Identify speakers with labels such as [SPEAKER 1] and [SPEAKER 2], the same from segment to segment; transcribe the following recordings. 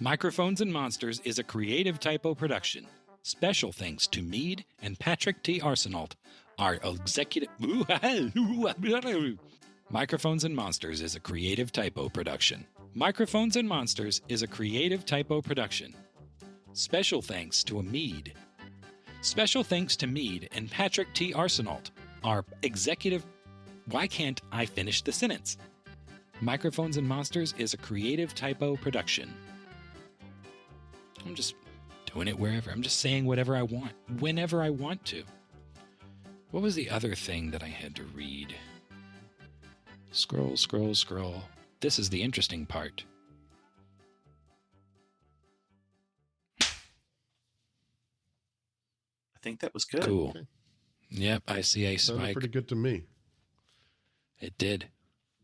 [SPEAKER 1] Microphones and Monsters is a Creative Typo production. Special thanks to Mead and Patrick T. Arsenault, our executive... Microphones and Monsters is a Creative Typo production. Microphones and Monsters is a Creative Typo production. Special thanks to Mead. Special thanks to Mead and Patrick T. Arsenault, our executive... Why can't I finish the sentence? Microphones and Monsters is a Creative Typo production. I'm just doing it wherever. I'm just saying whatever I want, whenever I want to. What was the other thing that I had to read? Scroll, scroll, scroll. This is the interesting part.
[SPEAKER 2] I think that was good.
[SPEAKER 1] Cool.
[SPEAKER 3] Okay.
[SPEAKER 1] Yep, I see a
[SPEAKER 3] Sounded
[SPEAKER 1] spike.
[SPEAKER 3] pretty good to me.
[SPEAKER 1] It did.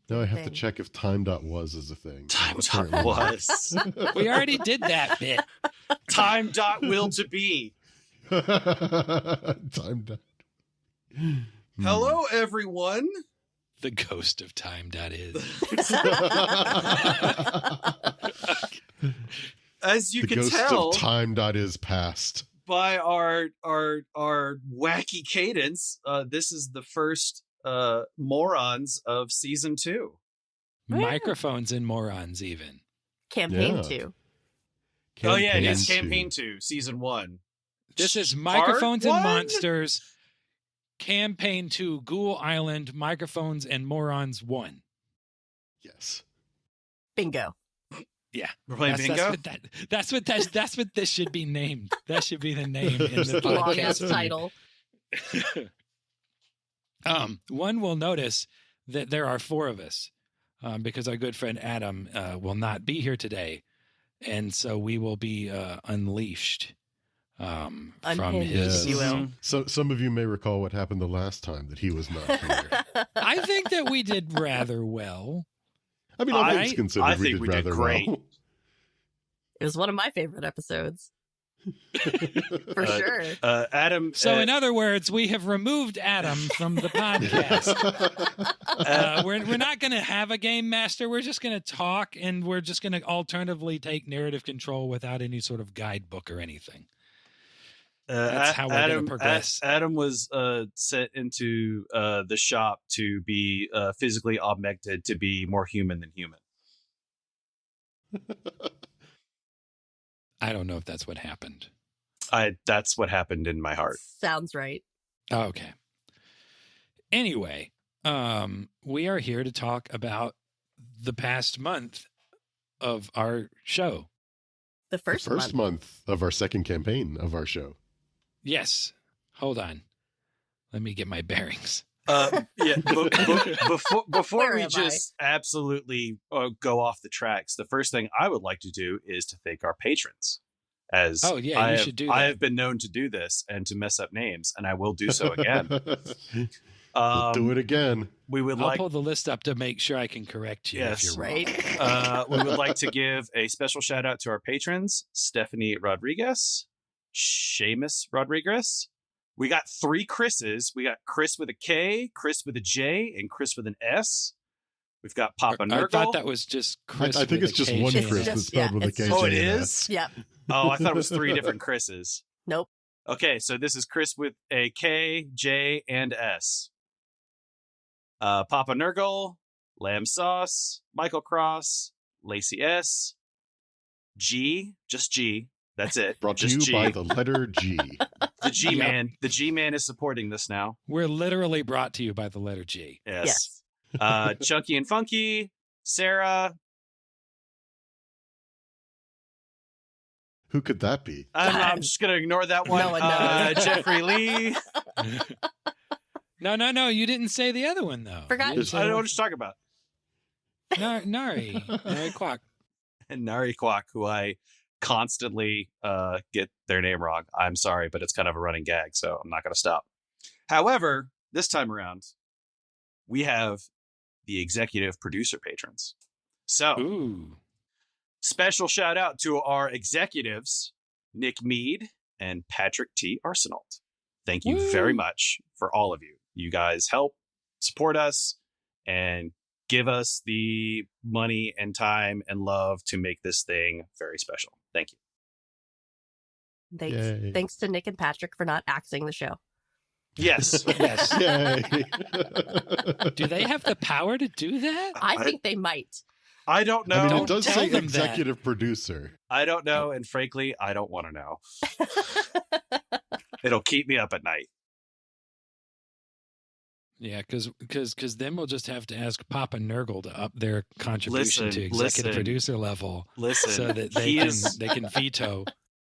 [SPEAKER 3] Now I have to check if time.was is a thing.
[SPEAKER 2] Time was.
[SPEAKER 1] We already did that bit.
[SPEAKER 2] Time dot will to be.
[SPEAKER 3] Time dot.
[SPEAKER 2] Hello, everyone.
[SPEAKER 1] The ghost of time.is.
[SPEAKER 2] As you
[SPEAKER 3] The
[SPEAKER 2] can
[SPEAKER 3] ghost
[SPEAKER 2] tell
[SPEAKER 3] of time.is past.
[SPEAKER 2] by our wacky cadence, this is the first Morons of season 2.
[SPEAKER 1] Microphones and Morons even.
[SPEAKER 4] Campaign
[SPEAKER 3] Yeah.
[SPEAKER 4] 2.
[SPEAKER 2] Oh yeah, it
[SPEAKER 3] Campaign
[SPEAKER 2] is
[SPEAKER 3] two.
[SPEAKER 2] campaign 2, season 1.
[SPEAKER 1] This is
[SPEAKER 2] Part
[SPEAKER 1] Microphones and
[SPEAKER 2] 1?
[SPEAKER 1] Monsters, Campaign 2, Ghoul Island, Microphones and Morons 1.
[SPEAKER 3] Yes.
[SPEAKER 4] Bingo.
[SPEAKER 1] Yeah.
[SPEAKER 2] We're playing bingo.
[SPEAKER 1] That's what this should be named. That should be the name in the
[SPEAKER 4] Long ass
[SPEAKER 1] podcast.
[SPEAKER 4] title.
[SPEAKER 1] One will notice that there are 4 of us because our good friend Adam will not be here today. And so we will be unleashed from
[SPEAKER 4] Unhinged,
[SPEAKER 1] his...
[SPEAKER 4] if you will.
[SPEAKER 3] So some of you may recall what happened the last time that he was not here.
[SPEAKER 1] I think that we did rather well.
[SPEAKER 3] I mean, all
[SPEAKER 1] I-
[SPEAKER 3] things considered,
[SPEAKER 2] I
[SPEAKER 3] we
[SPEAKER 2] think
[SPEAKER 3] did
[SPEAKER 2] we did
[SPEAKER 3] rather
[SPEAKER 2] great.
[SPEAKER 3] well.
[SPEAKER 4] It was one of my favorite episodes. For sure.
[SPEAKER 2] Adam.
[SPEAKER 1] So in other words, we have removed Adam from the podcast. We're not going to have a game master. We're just going to talk, and we're just going to alternatively take narrative control without any sort of guidebook or anything. That's how we're going to progress.
[SPEAKER 2] Adam was sent into the shop to be physically augmented to be more human than human.
[SPEAKER 1] I don't know if that's what happened.
[SPEAKER 2] That's what happened in my heart.
[SPEAKER 4] Sounds right.
[SPEAKER 1] Okay. Anyway, we are here to talk about the past month of our show.
[SPEAKER 4] The
[SPEAKER 3] The first month of our second campaign of our show.
[SPEAKER 1] Yes. Hold on. Let me get my bearings.
[SPEAKER 2] Before
[SPEAKER 4] Where
[SPEAKER 2] we
[SPEAKER 4] am
[SPEAKER 2] just absolutely go off the tracks, the first thing I would like to do is to thank our patrons. As
[SPEAKER 1] Oh, yeah, you should do that.
[SPEAKER 2] I have been known to do this and to mess up names, and I will do so again.
[SPEAKER 3] We'll do it again.
[SPEAKER 2] We would
[SPEAKER 1] I'll
[SPEAKER 2] like
[SPEAKER 1] pull the list up to make sure I can correct you if
[SPEAKER 2] Yes.
[SPEAKER 1] you're wrong.
[SPEAKER 4] Right?
[SPEAKER 2] we would like to give a special shout out to our patrons, Stephanie Rodriguez, Seamus Rodriguez. We got 3 Chris's. We got Chris with a K, Chris with a J, and Chris with an S. We've got Papa
[SPEAKER 1] I
[SPEAKER 2] Nurgle.
[SPEAKER 1] thought that was just Chris.
[SPEAKER 3] I think
[SPEAKER 1] with
[SPEAKER 3] it's
[SPEAKER 1] a
[SPEAKER 3] just
[SPEAKER 1] K
[SPEAKER 3] one
[SPEAKER 1] J.
[SPEAKER 3] Chris
[SPEAKER 4] just-
[SPEAKER 3] that's spelled
[SPEAKER 4] yeah,
[SPEAKER 3] with a
[SPEAKER 4] it's-
[SPEAKER 3] KJ.
[SPEAKER 2] Oh, it
[SPEAKER 3] and
[SPEAKER 2] is?
[SPEAKER 3] S.
[SPEAKER 4] Yep.
[SPEAKER 2] Oh, I thought it was 3 different Chris's.
[SPEAKER 4] Nope.
[SPEAKER 2] Okay, so this is Chris with a K, J, and S. Papa Nurgle, Lamb Sauce, Michael Cross, Lacey S, G, just G. That's it.
[SPEAKER 3] Brought to
[SPEAKER 2] just
[SPEAKER 3] you
[SPEAKER 2] G.
[SPEAKER 3] by the letter G.
[SPEAKER 2] The G
[SPEAKER 1] Yep.
[SPEAKER 2] man. The G man is supporting this now.
[SPEAKER 1] We're literally brought to you by the letter G.
[SPEAKER 2] Yes.
[SPEAKER 4] Yes.
[SPEAKER 2] Chunky and Funky, Sarah.
[SPEAKER 3] Who could that be?
[SPEAKER 2] I'm just gonna ignore that one.
[SPEAKER 4] No one knows.
[SPEAKER 2] Jeffrey Lee.
[SPEAKER 1] No. You didn't say the other one, though.
[SPEAKER 4] Forgot.
[SPEAKER 1] You didn't
[SPEAKER 2] I don't know what
[SPEAKER 1] say-
[SPEAKER 2] you're talking about.
[SPEAKER 1] Nari Quack.
[SPEAKER 2] And Nari Kwak, who I constantly get their name wrong. I'm sorry, but it's kind of a running gag, so I'm not going to stop. However, this time around, we have the executive producer patrons. So,
[SPEAKER 1] Ooh.
[SPEAKER 2] special shout out to our executives, Nick Mead and Patrick T. Arsenault. Thank you
[SPEAKER 1] Woo.
[SPEAKER 2] very much for all of you. You guys help support us and give us the money and time and love to make this thing very special. Thank you.
[SPEAKER 3] Yay.
[SPEAKER 4] Thanks to Nick and Patrick for not axing the show.
[SPEAKER 2] Yes.
[SPEAKER 1] Yes.
[SPEAKER 3] Yay.
[SPEAKER 1] Do they have the power to do that?
[SPEAKER 4] I think they might.
[SPEAKER 2] I don't know.
[SPEAKER 3] I mean,
[SPEAKER 1] Don't
[SPEAKER 3] it does
[SPEAKER 1] tell
[SPEAKER 3] say
[SPEAKER 1] them
[SPEAKER 3] executive producer.
[SPEAKER 2] I don't know, and frankly, I don't want to know. It'll keep me up at night.
[SPEAKER 1] Yeah, because then we'll just have to ask Papa Nurgle to up their contribution
[SPEAKER 2] Listen,
[SPEAKER 1] to executive
[SPEAKER 2] listen.
[SPEAKER 1] producer level
[SPEAKER 2] Listen,
[SPEAKER 1] so that
[SPEAKER 2] he
[SPEAKER 1] they can veto.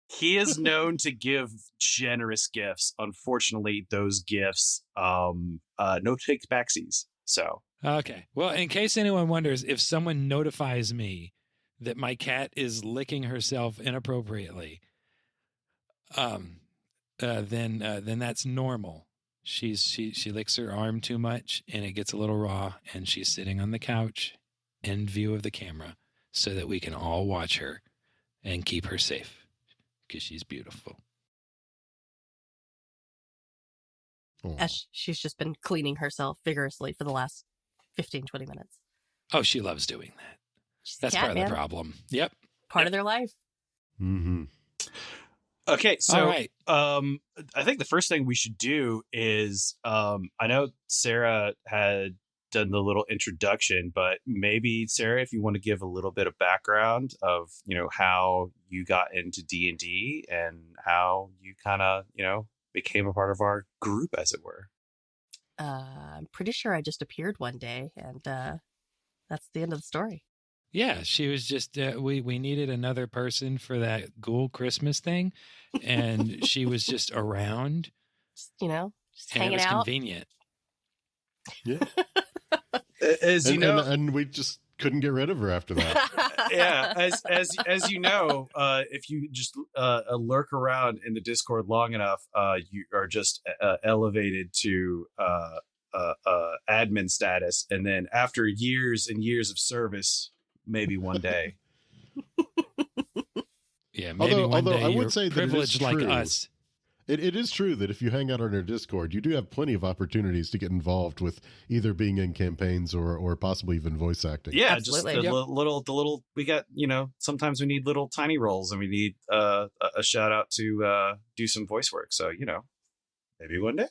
[SPEAKER 2] he is known to give generous gifts. Unfortunately, those gifts no takes backsies. So
[SPEAKER 1] Okay. Well, in case anyone wonders, if someone notifies me that my cat is licking herself inappropriately, then that's normal. She licks her arm too much and it gets a little raw, and she's sitting on the couch in view of the camera so that we can all watch her and keep her safe because she's beautiful.
[SPEAKER 3] Aw.
[SPEAKER 4] As she's just been cleaning herself vigorously for the last 15, 20 minutes.
[SPEAKER 1] Oh, she loves doing that.
[SPEAKER 4] She's a
[SPEAKER 1] That's
[SPEAKER 4] cat,
[SPEAKER 1] part of
[SPEAKER 4] man.
[SPEAKER 1] the problem. Yep.
[SPEAKER 4] Part of their life.
[SPEAKER 3] Mm-hmm.
[SPEAKER 2] okay, so
[SPEAKER 1] All right.
[SPEAKER 2] I think the first thing we should do is I know Sarah had done the little introduction, but maybe Sarah, if you want to give a little bit of background of how you got into D&D and how you kind of became a part of our group, as it were.
[SPEAKER 4] I'm pretty sure I just appeared one day, and that's the end of the story.
[SPEAKER 1] Yeah, she was just we needed another person for that Ghoul Christmas thing, and she was just around,
[SPEAKER 4] Just, just
[SPEAKER 1] and it
[SPEAKER 4] hanging
[SPEAKER 1] was
[SPEAKER 4] out.
[SPEAKER 1] convenient.
[SPEAKER 3] Yeah.
[SPEAKER 2] As you know,
[SPEAKER 3] and we just couldn't get rid of her after that.
[SPEAKER 2] yeah, as you know, if you just lurk around in the Discord long enough, you are just elevated to admin status, and then after years and years of service, maybe one day.
[SPEAKER 1] Yeah, maybe one
[SPEAKER 3] although
[SPEAKER 1] day
[SPEAKER 3] I would
[SPEAKER 1] you're
[SPEAKER 3] say that it is
[SPEAKER 1] privileged like
[SPEAKER 3] true.
[SPEAKER 1] us.
[SPEAKER 3] It is true that if you hang out on our Discord, you do have plenty of opportunities to get involved with either being in campaigns or possibly even voice acting.
[SPEAKER 2] Yeah,
[SPEAKER 4] Absolutely.
[SPEAKER 2] just the
[SPEAKER 1] Yep.
[SPEAKER 2] little. We got sometimes we need little tiny roles, and we need a shout out to do some voice work. So maybe one day.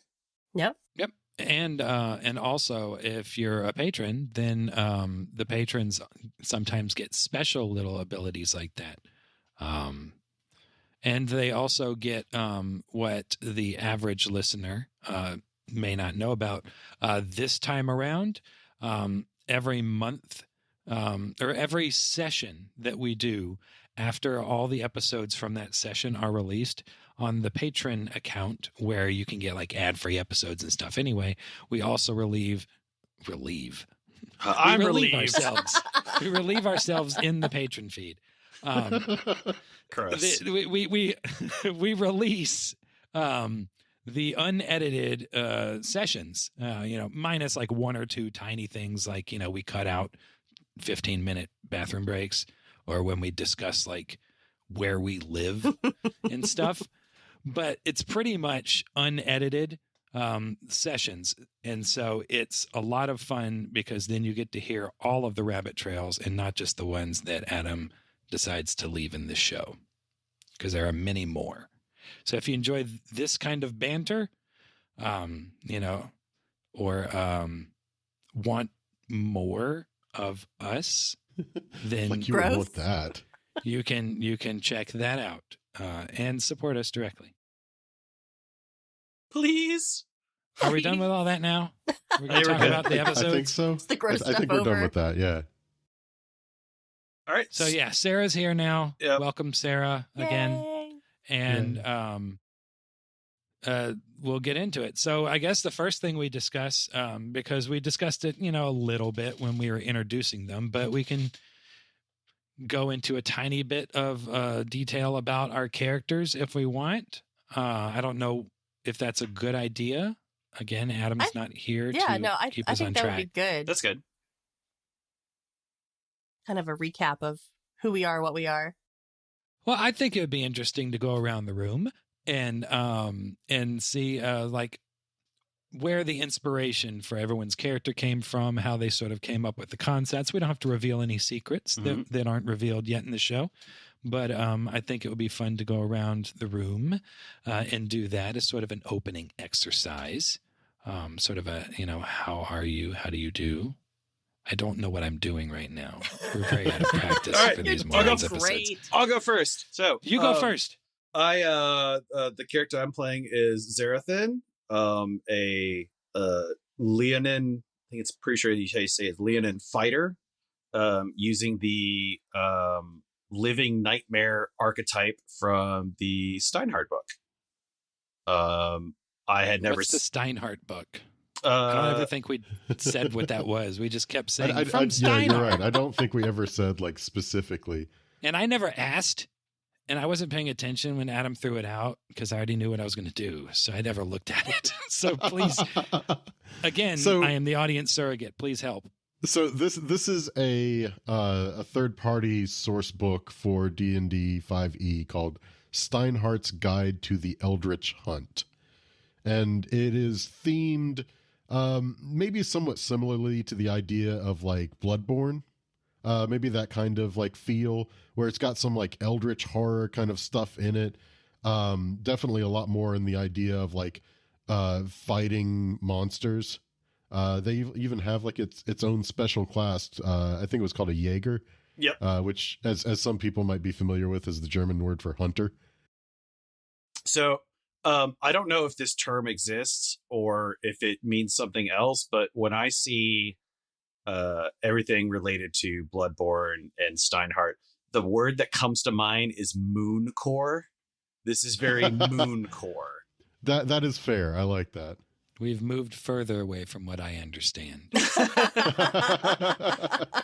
[SPEAKER 4] Yep.
[SPEAKER 1] Yep. And also, if you're a patron, then the patrons sometimes get special little abilities like that. And they also get what the average listener may not know about. This time around, every month or every session that we do after all the episodes from that session are released on the patron account, where you can get like ad-free episodes and stuff anyway, we also relieve
[SPEAKER 2] I'm
[SPEAKER 1] we relieve
[SPEAKER 2] relieved.
[SPEAKER 1] ourselves. We relieve ourselves in the patron feed.
[SPEAKER 2] Gross.
[SPEAKER 1] We release the unedited sessions, minus like one or two tiny things, like we cut out 15-minute bathroom breaks, or when we discuss like where we live and stuff. But it's pretty much unedited sessions, and so it's a lot of fun because then you get to hear all of the rabbit trails and not just the ones that Adam decides to leave in this show, because there are many more. So if you enjoy this kind of banter, or want more of us, then
[SPEAKER 3] Like you would
[SPEAKER 4] Gross.
[SPEAKER 3] want that.
[SPEAKER 1] you can check that out and support us directly.
[SPEAKER 2] Please.
[SPEAKER 1] Are we done with all that now? We're going to
[SPEAKER 2] We're
[SPEAKER 1] talk
[SPEAKER 2] good.
[SPEAKER 1] about the
[SPEAKER 3] I think
[SPEAKER 1] episodes.
[SPEAKER 3] so.
[SPEAKER 4] It's the gross
[SPEAKER 3] I think
[SPEAKER 4] stuff
[SPEAKER 3] we're
[SPEAKER 4] over.
[SPEAKER 3] done with that. Yeah.
[SPEAKER 2] All right.
[SPEAKER 1] So yeah, Sarah's here now.
[SPEAKER 2] Yep.
[SPEAKER 1] Welcome, Sarah, again.
[SPEAKER 4] Yay.
[SPEAKER 1] And we'll get into it. So I guess the first thing we discuss, because we discussed it, a little bit when we were introducing them, but we can go into a tiny bit of detail about our characters if we want. I don't know if that's a good idea. Again, Adam's not here
[SPEAKER 4] Yeah,
[SPEAKER 1] to
[SPEAKER 4] no, I
[SPEAKER 1] keep us
[SPEAKER 4] think
[SPEAKER 1] on
[SPEAKER 4] that
[SPEAKER 1] track.
[SPEAKER 4] would be good.
[SPEAKER 2] That's good.
[SPEAKER 4] Kind of a recap of who we are, what we are.
[SPEAKER 1] Well, I think it would be interesting to go around the room and see like where the inspiration for everyone's character came from, how they sort of came up with the concepts. We don't have to reveal any secrets that aren't revealed yet in the show. But I think it would be fun to go around the room and do that as sort of an opening exercise. Sort of a, how are you? How do you do? I don't know what I'm doing right now. We're very out of practice
[SPEAKER 2] All right,
[SPEAKER 1] for these
[SPEAKER 2] I'll
[SPEAKER 1] Morons
[SPEAKER 2] go
[SPEAKER 1] episodes.
[SPEAKER 4] Great.
[SPEAKER 2] I'll go first. So
[SPEAKER 1] You go first.
[SPEAKER 2] The character I'm playing is Xerothin, a Leonin. I think it's pretty sure you say it's Leonin fighter, using the living nightmare archetype from the Steinhardt book. I had never.
[SPEAKER 1] What's the Steinhardt book? I don't ever think we said what that was. We just kept saying from Steinhardt.
[SPEAKER 3] Yeah, you're right. I don't think we ever said like specifically.
[SPEAKER 1] And I never asked, and I wasn't paying attention when Adam threw it out because I already knew what I was going to do. So I never looked at it. So please, again, I am the audience surrogate. Please help.
[SPEAKER 3] So this is a third-party source book for D&D 5e called Steinhardt's Guide to the Eldritch Hunt. And it is themed maybe somewhat similarly to the idea of like Bloodborne. Maybe that kind of like feel where it's got some like eldritch horror kind of stuff in it. Definitely a lot more in the idea of like fighting monsters. They even have like its own special class. I think it was called a Jaeger.
[SPEAKER 2] Yep.
[SPEAKER 3] Which as some people might be familiar with is the German word for hunter.
[SPEAKER 2] So I don't know if this term exists or if it means something else, but when I see everything related to Bloodborne and Steinhardt, the word that comes to mind is mooncore. This is very mooncore.
[SPEAKER 3] That is fair. I like that.
[SPEAKER 1] We've moved further away from what I understand.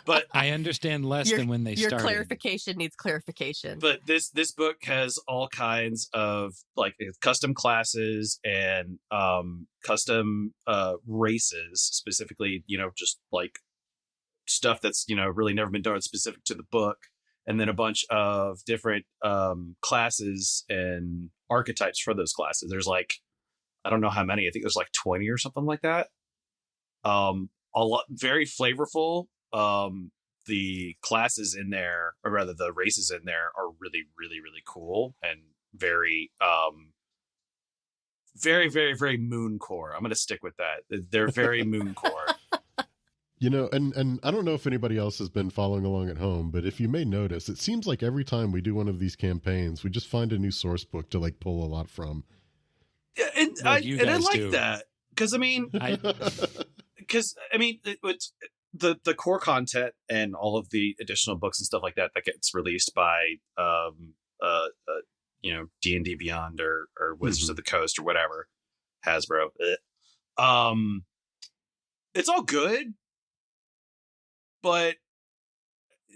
[SPEAKER 2] But
[SPEAKER 1] I understand less than when they started.
[SPEAKER 4] Your clarification needs clarification.
[SPEAKER 2] But this book has all kinds of like custom classes and custom races, specifically, just like stuff that's, really never been done specific to the book. And then a bunch of different classes and archetypes for those classes. There's like, I don't know how many. I think there's like 20 or something like that. A lot, very flavorful. The classes in there, or rather the races in there, are really, really, really cool and very, very, very, very mooncore. I'm going to stick with that. They're very mooncore.
[SPEAKER 3] And I don't know if anybody else has been following along at home, but if you may notice, it seems like every time we do one of these campaigns, we just find a new source book to like pull a lot from.
[SPEAKER 2] Yeah, and I like that because it's the core content and all of the additional books and stuff like that gets released by D&D Beyond or Wizards of the Coast or whatever, Hasbro. It's all good, but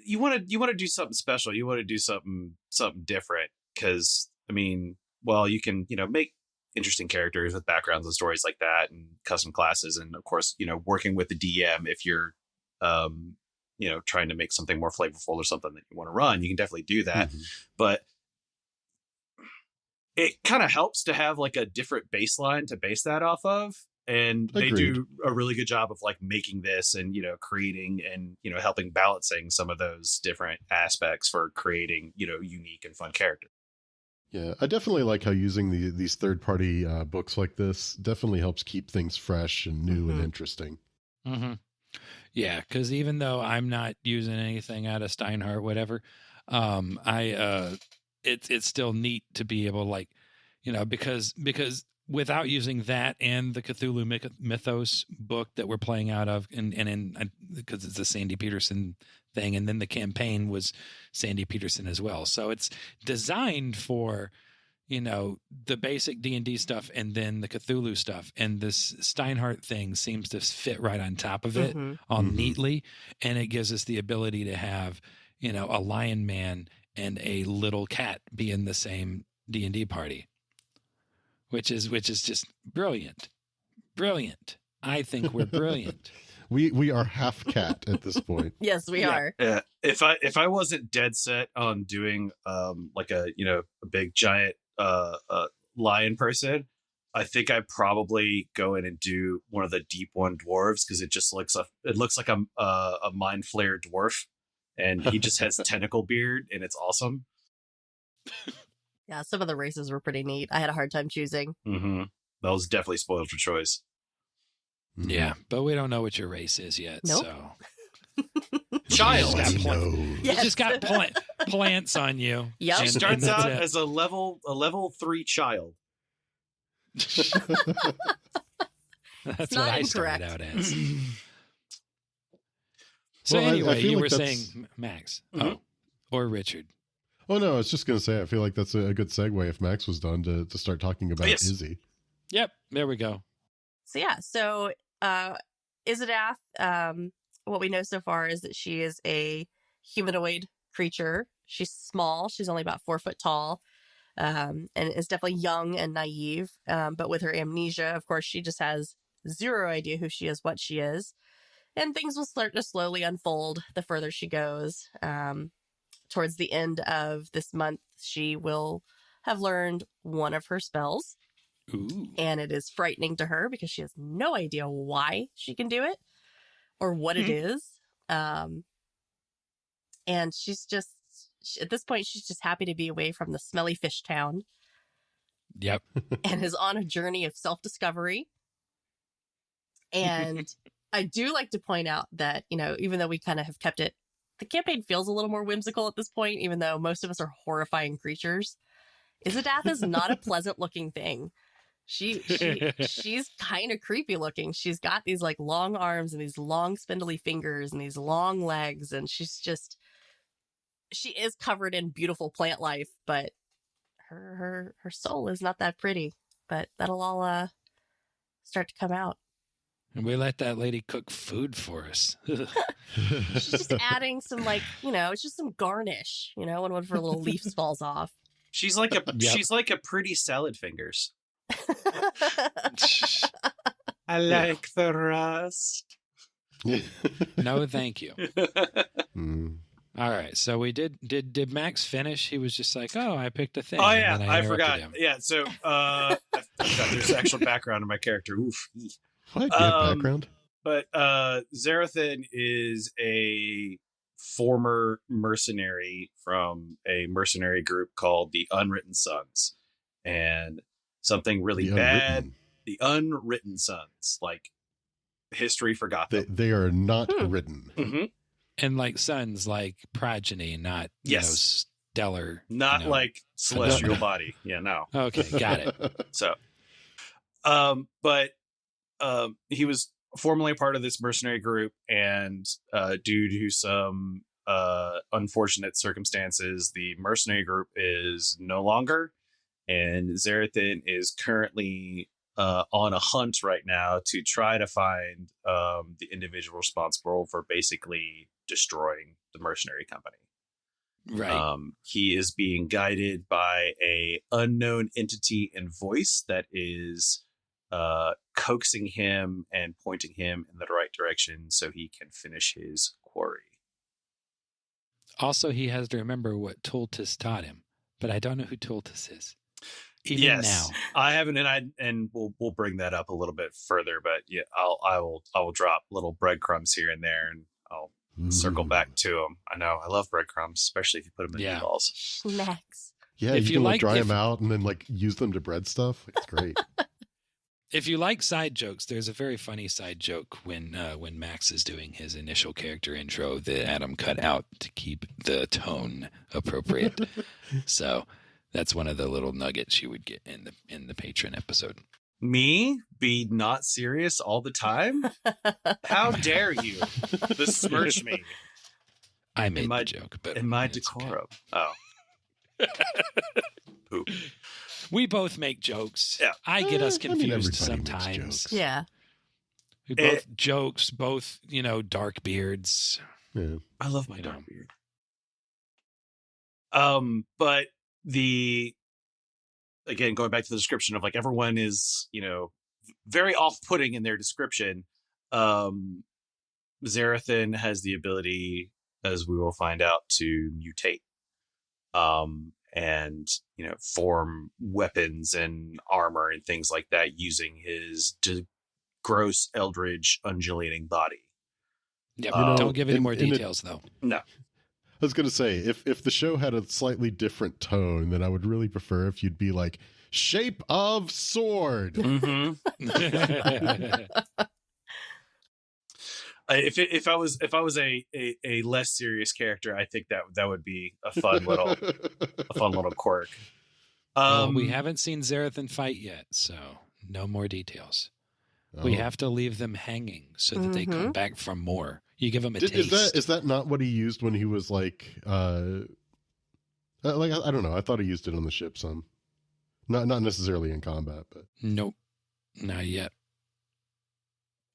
[SPEAKER 2] you want to do something special. You want to do something different because you can make interesting characters with backgrounds and stories like that and custom classes, and of course working with the DM if you're trying to make something more flavorful or something that you want to run, you can definitely do that. But it kind of helps to have like a different baseline to base that off of, and they do a really good job of like making this and creating and helping balancing some of those different aspects for creating unique and fun characters.
[SPEAKER 3] Yeah, I definitely like how using these third-party books like this definitely helps keep things fresh and new and interesting.
[SPEAKER 1] Mm-hmm. Yeah, because even though I'm not using anything out of Steinhardt, whatever, it's still neat to be able because without using that and the Cthulhu Mythos book that we're playing out of, and because it's a Sandy Peterson thing, and then the campaign was Sandy Peterson as well, so it's designed for the basic D&D stuff and then the Cthulhu stuff, and this Steinhardt thing seems to fit right on top of it neatly, and it gives us the ability to have a lion man and a little cat be in the same D&D party, which is just brilliant. I think we're brilliant.
[SPEAKER 3] We are half cat at this point.
[SPEAKER 4] Yes, we are.
[SPEAKER 2] Yeah. If I wasn't dead set on doing like a big giant lion person, I think I probably go in and do one of the deep one dwarves because it just looks like a mind flare dwarf, and he just has tentacle beard, and it's awesome.
[SPEAKER 4] Yeah, some of the races were pretty neat. I had a hard time choosing.
[SPEAKER 2] Mm-hmm. That was definitely spoiled for choice.
[SPEAKER 1] Yeah, but we don't know what your race is yet.
[SPEAKER 4] Nope.
[SPEAKER 1] So
[SPEAKER 2] Child.
[SPEAKER 1] You just got
[SPEAKER 3] knows.
[SPEAKER 4] Yes.
[SPEAKER 1] You just got plants on you.
[SPEAKER 4] Yep.
[SPEAKER 2] She
[SPEAKER 1] and
[SPEAKER 2] starts
[SPEAKER 1] that's
[SPEAKER 2] out
[SPEAKER 1] it.
[SPEAKER 2] as a level 3 child.
[SPEAKER 1] That's
[SPEAKER 4] It's
[SPEAKER 1] what
[SPEAKER 4] not
[SPEAKER 1] I started
[SPEAKER 4] incorrect.
[SPEAKER 1] out as. So
[SPEAKER 3] Well, I
[SPEAKER 1] anyway,
[SPEAKER 3] feel
[SPEAKER 1] you
[SPEAKER 3] like
[SPEAKER 1] were
[SPEAKER 3] that's-
[SPEAKER 1] saying Max.
[SPEAKER 2] Mhm.
[SPEAKER 1] Oh, or Richard.
[SPEAKER 3] Oh no, I was just gonna say I feel like that's a good segue if Max was done to start talking about
[SPEAKER 2] Yes.
[SPEAKER 3] Izzy.
[SPEAKER 1] Yep, there we go.
[SPEAKER 4] So Izzodath, what we know so far is that she is a humanoid creature. She's small. She's only about 4 foot tall, and is definitely young and naive. But with her amnesia, of course, she just has zero idea who she is, what she is. And things will start to slowly unfold the further she goes. Towards the end of this month, she will have learned one of her spells.
[SPEAKER 1] Ooh.
[SPEAKER 4] And it is frightening to her because she has no idea why she can do it or what it is. And she's just, at this point, she's just happy to be away from the smelly fish town
[SPEAKER 1] Yep.
[SPEAKER 4] and is on a journey of self-discovery. And I do like to point out that, even though we kind of have kept it, the campaign feels a little more whimsical at this point, even though most of us are horrifying creatures. Izzodath is not a pleasant looking thing. She's kind of creepy looking. She's got these like long arms and these long spindly fingers and these long legs, and she is covered in beautiful plant life, but her soul is not that pretty. But that'll all start to come out.
[SPEAKER 1] And we let that lady cook food for us.
[SPEAKER 4] She's just adding some it's just some garnish, when one of her little leaves falls off.
[SPEAKER 2] She's like a
[SPEAKER 1] Yep.
[SPEAKER 2] she's like a pretty salad fingers. I like the rust.
[SPEAKER 1] No, thank you.
[SPEAKER 3] Mm.
[SPEAKER 1] All right, so we did Max finish? He was just like, "Oh, I picked a thing."
[SPEAKER 2] Oh
[SPEAKER 1] and
[SPEAKER 2] yeah,
[SPEAKER 1] then
[SPEAKER 2] I
[SPEAKER 1] interrupted
[SPEAKER 2] forgot.
[SPEAKER 1] him.
[SPEAKER 2] Yeah, so I forgot there's actual background in my character. Oof.
[SPEAKER 3] What? Do you have
[SPEAKER 2] Um,
[SPEAKER 3] background?
[SPEAKER 2] But Xerothin is a former mercenary from a mercenary group called the Unwritten Sons. And something really
[SPEAKER 3] The
[SPEAKER 2] bad.
[SPEAKER 3] Unwritten.
[SPEAKER 2] The Unwritten Sons. Like, history forgot them.
[SPEAKER 3] They are not written.
[SPEAKER 2] Mm-hmm.
[SPEAKER 1] And like sons, like progeny, not
[SPEAKER 2] Yes.
[SPEAKER 1] stellar.
[SPEAKER 2] Not like celestial
[SPEAKER 1] phenomena.
[SPEAKER 2] body. Yeah, no.
[SPEAKER 1] Okay, got it.
[SPEAKER 2] So, but he was formerly a part of this mercenary group, and due to some unfortunate circumstances, the mercenary group is no longer, and Xerothin is currently on a hunt right now to try to find the individual responsible for basically destroying the mercenary company.
[SPEAKER 1] Right.
[SPEAKER 2] He is being guided by a unknown entity and voice that is coaxing him and pointing him in the right direction so he can finish his quarry.
[SPEAKER 1] Also, he has to remember what Tultis taught him, but I don't know who Tultis is. Even
[SPEAKER 2] Yes,
[SPEAKER 1] now.
[SPEAKER 2] I haven't, and we'll bring that up a little bit further. But yeah, I will drop little breadcrumbs here and there, and I'll circle back to them. I know I love breadcrumbs, especially if you put them in
[SPEAKER 1] Yeah.
[SPEAKER 2] meatballs.
[SPEAKER 4] Snacks.
[SPEAKER 3] Yeah,
[SPEAKER 1] If
[SPEAKER 3] you
[SPEAKER 1] you
[SPEAKER 3] can
[SPEAKER 1] like-
[SPEAKER 3] dry
[SPEAKER 1] if-
[SPEAKER 3] them out and then use them to bread stuff. It's great.
[SPEAKER 1] If you like side jokes, there's a very funny side joke when Max is doing his initial character intro that Adam cut out to keep the tone appropriate. So that's one of the little nuggets you would get in the patron episode.
[SPEAKER 2] Me be not serious all the time? How dare you besmirch me
[SPEAKER 1] I made
[SPEAKER 2] my-
[SPEAKER 1] the joke, but
[SPEAKER 2] in my
[SPEAKER 1] it's okay.
[SPEAKER 2] decorum? Oh, Poop.
[SPEAKER 1] We both make jokes.
[SPEAKER 2] Yeah.
[SPEAKER 1] I get us
[SPEAKER 3] I mean,
[SPEAKER 1] confused
[SPEAKER 3] everybody makes
[SPEAKER 1] sometimes.
[SPEAKER 3] jokes.
[SPEAKER 4] Yeah.
[SPEAKER 1] We both jokes, both, dark beards.
[SPEAKER 3] Yeah.
[SPEAKER 2] I love my
[SPEAKER 1] You
[SPEAKER 2] dark
[SPEAKER 1] know.
[SPEAKER 2] beard. But again, going back to the description of like everyone is, very off-putting in their description. Xerothin has the ability, as we will find out, to mutate. and form weapons and armor and things like that using his gross eldritch undulating body.
[SPEAKER 1] Yep. Don't give any more details, though.
[SPEAKER 2] No.
[SPEAKER 3] I was going to say, if the show had a slightly different tone, then I would really prefer if you'd be like, shape of sword.
[SPEAKER 2] Mm-hmm. If I was a less serious character, I think that would be a fun little quirk.
[SPEAKER 1] Well, we haven't seen Xerothin fight yet, so no more details. We have to leave them hanging so that they come back for more. You give them a taste.
[SPEAKER 3] Is that not what he used when he was like I don't know. I thought he used it on the ship some. Not necessarily in combat, but
[SPEAKER 1] nope, not yet.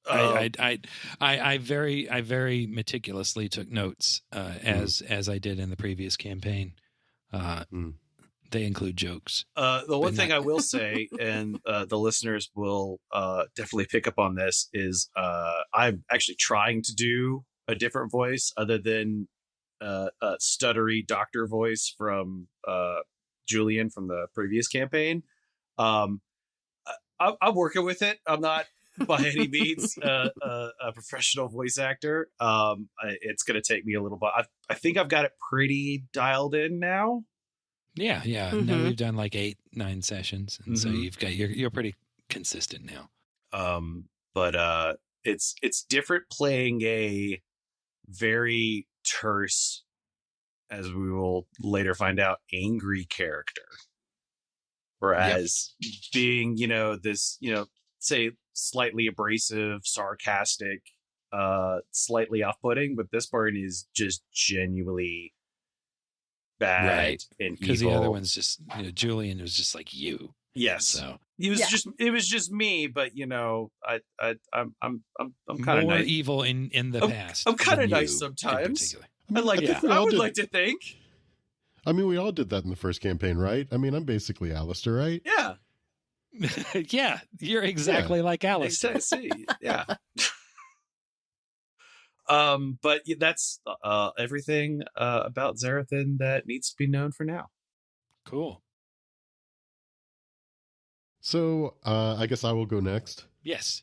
[SPEAKER 1] I very meticulously took notes as I did in the previous campaign. They include jokes.
[SPEAKER 2] The one thing I will say, and the listeners will definitely pick up on this, is I'm actually trying to do a different voice other than a stuttery doctor voice from Julian from the previous campaign. I'm working with it. I'm not by any means a professional voice actor. It's going to take me a little bit. I think I've got it pretty dialed in now.
[SPEAKER 1] Yeah. Now we've done like 8-9 sessions, and so you're pretty consistent now.
[SPEAKER 2] But it's different playing a very terse, as we will later find out, angry character, whereas being this say slightly abrasive, sarcastic, slightly off-putting, but this part is just genuinely bad and
[SPEAKER 1] because
[SPEAKER 2] evil.
[SPEAKER 1] the other one's just Julian was just like you.
[SPEAKER 2] Yes,
[SPEAKER 1] so
[SPEAKER 2] it was just me, but I'm kind of
[SPEAKER 1] more
[SPEAKER 2] nice.
[SPEAKER 1] evil in the past.
[SPEAKER 2] I'm kind of nice sometimes. I would like to think.
[SPEAKER 3] I mean, we all did that in the first campaign, right? I mean, I'm basically Alistair, right?
[SPEAKER 2] Yeah.
[SPEAKER 1] Yeah, you're exactly like Alistair.
[SPEAKER 2] See, yeah. But that's everything about Xerothin that needs to be known for now.
[SPEAKER 1] Cool.
[SPEAKER 3] So, I guess I will go next.
[SPEAKER 1] Yes.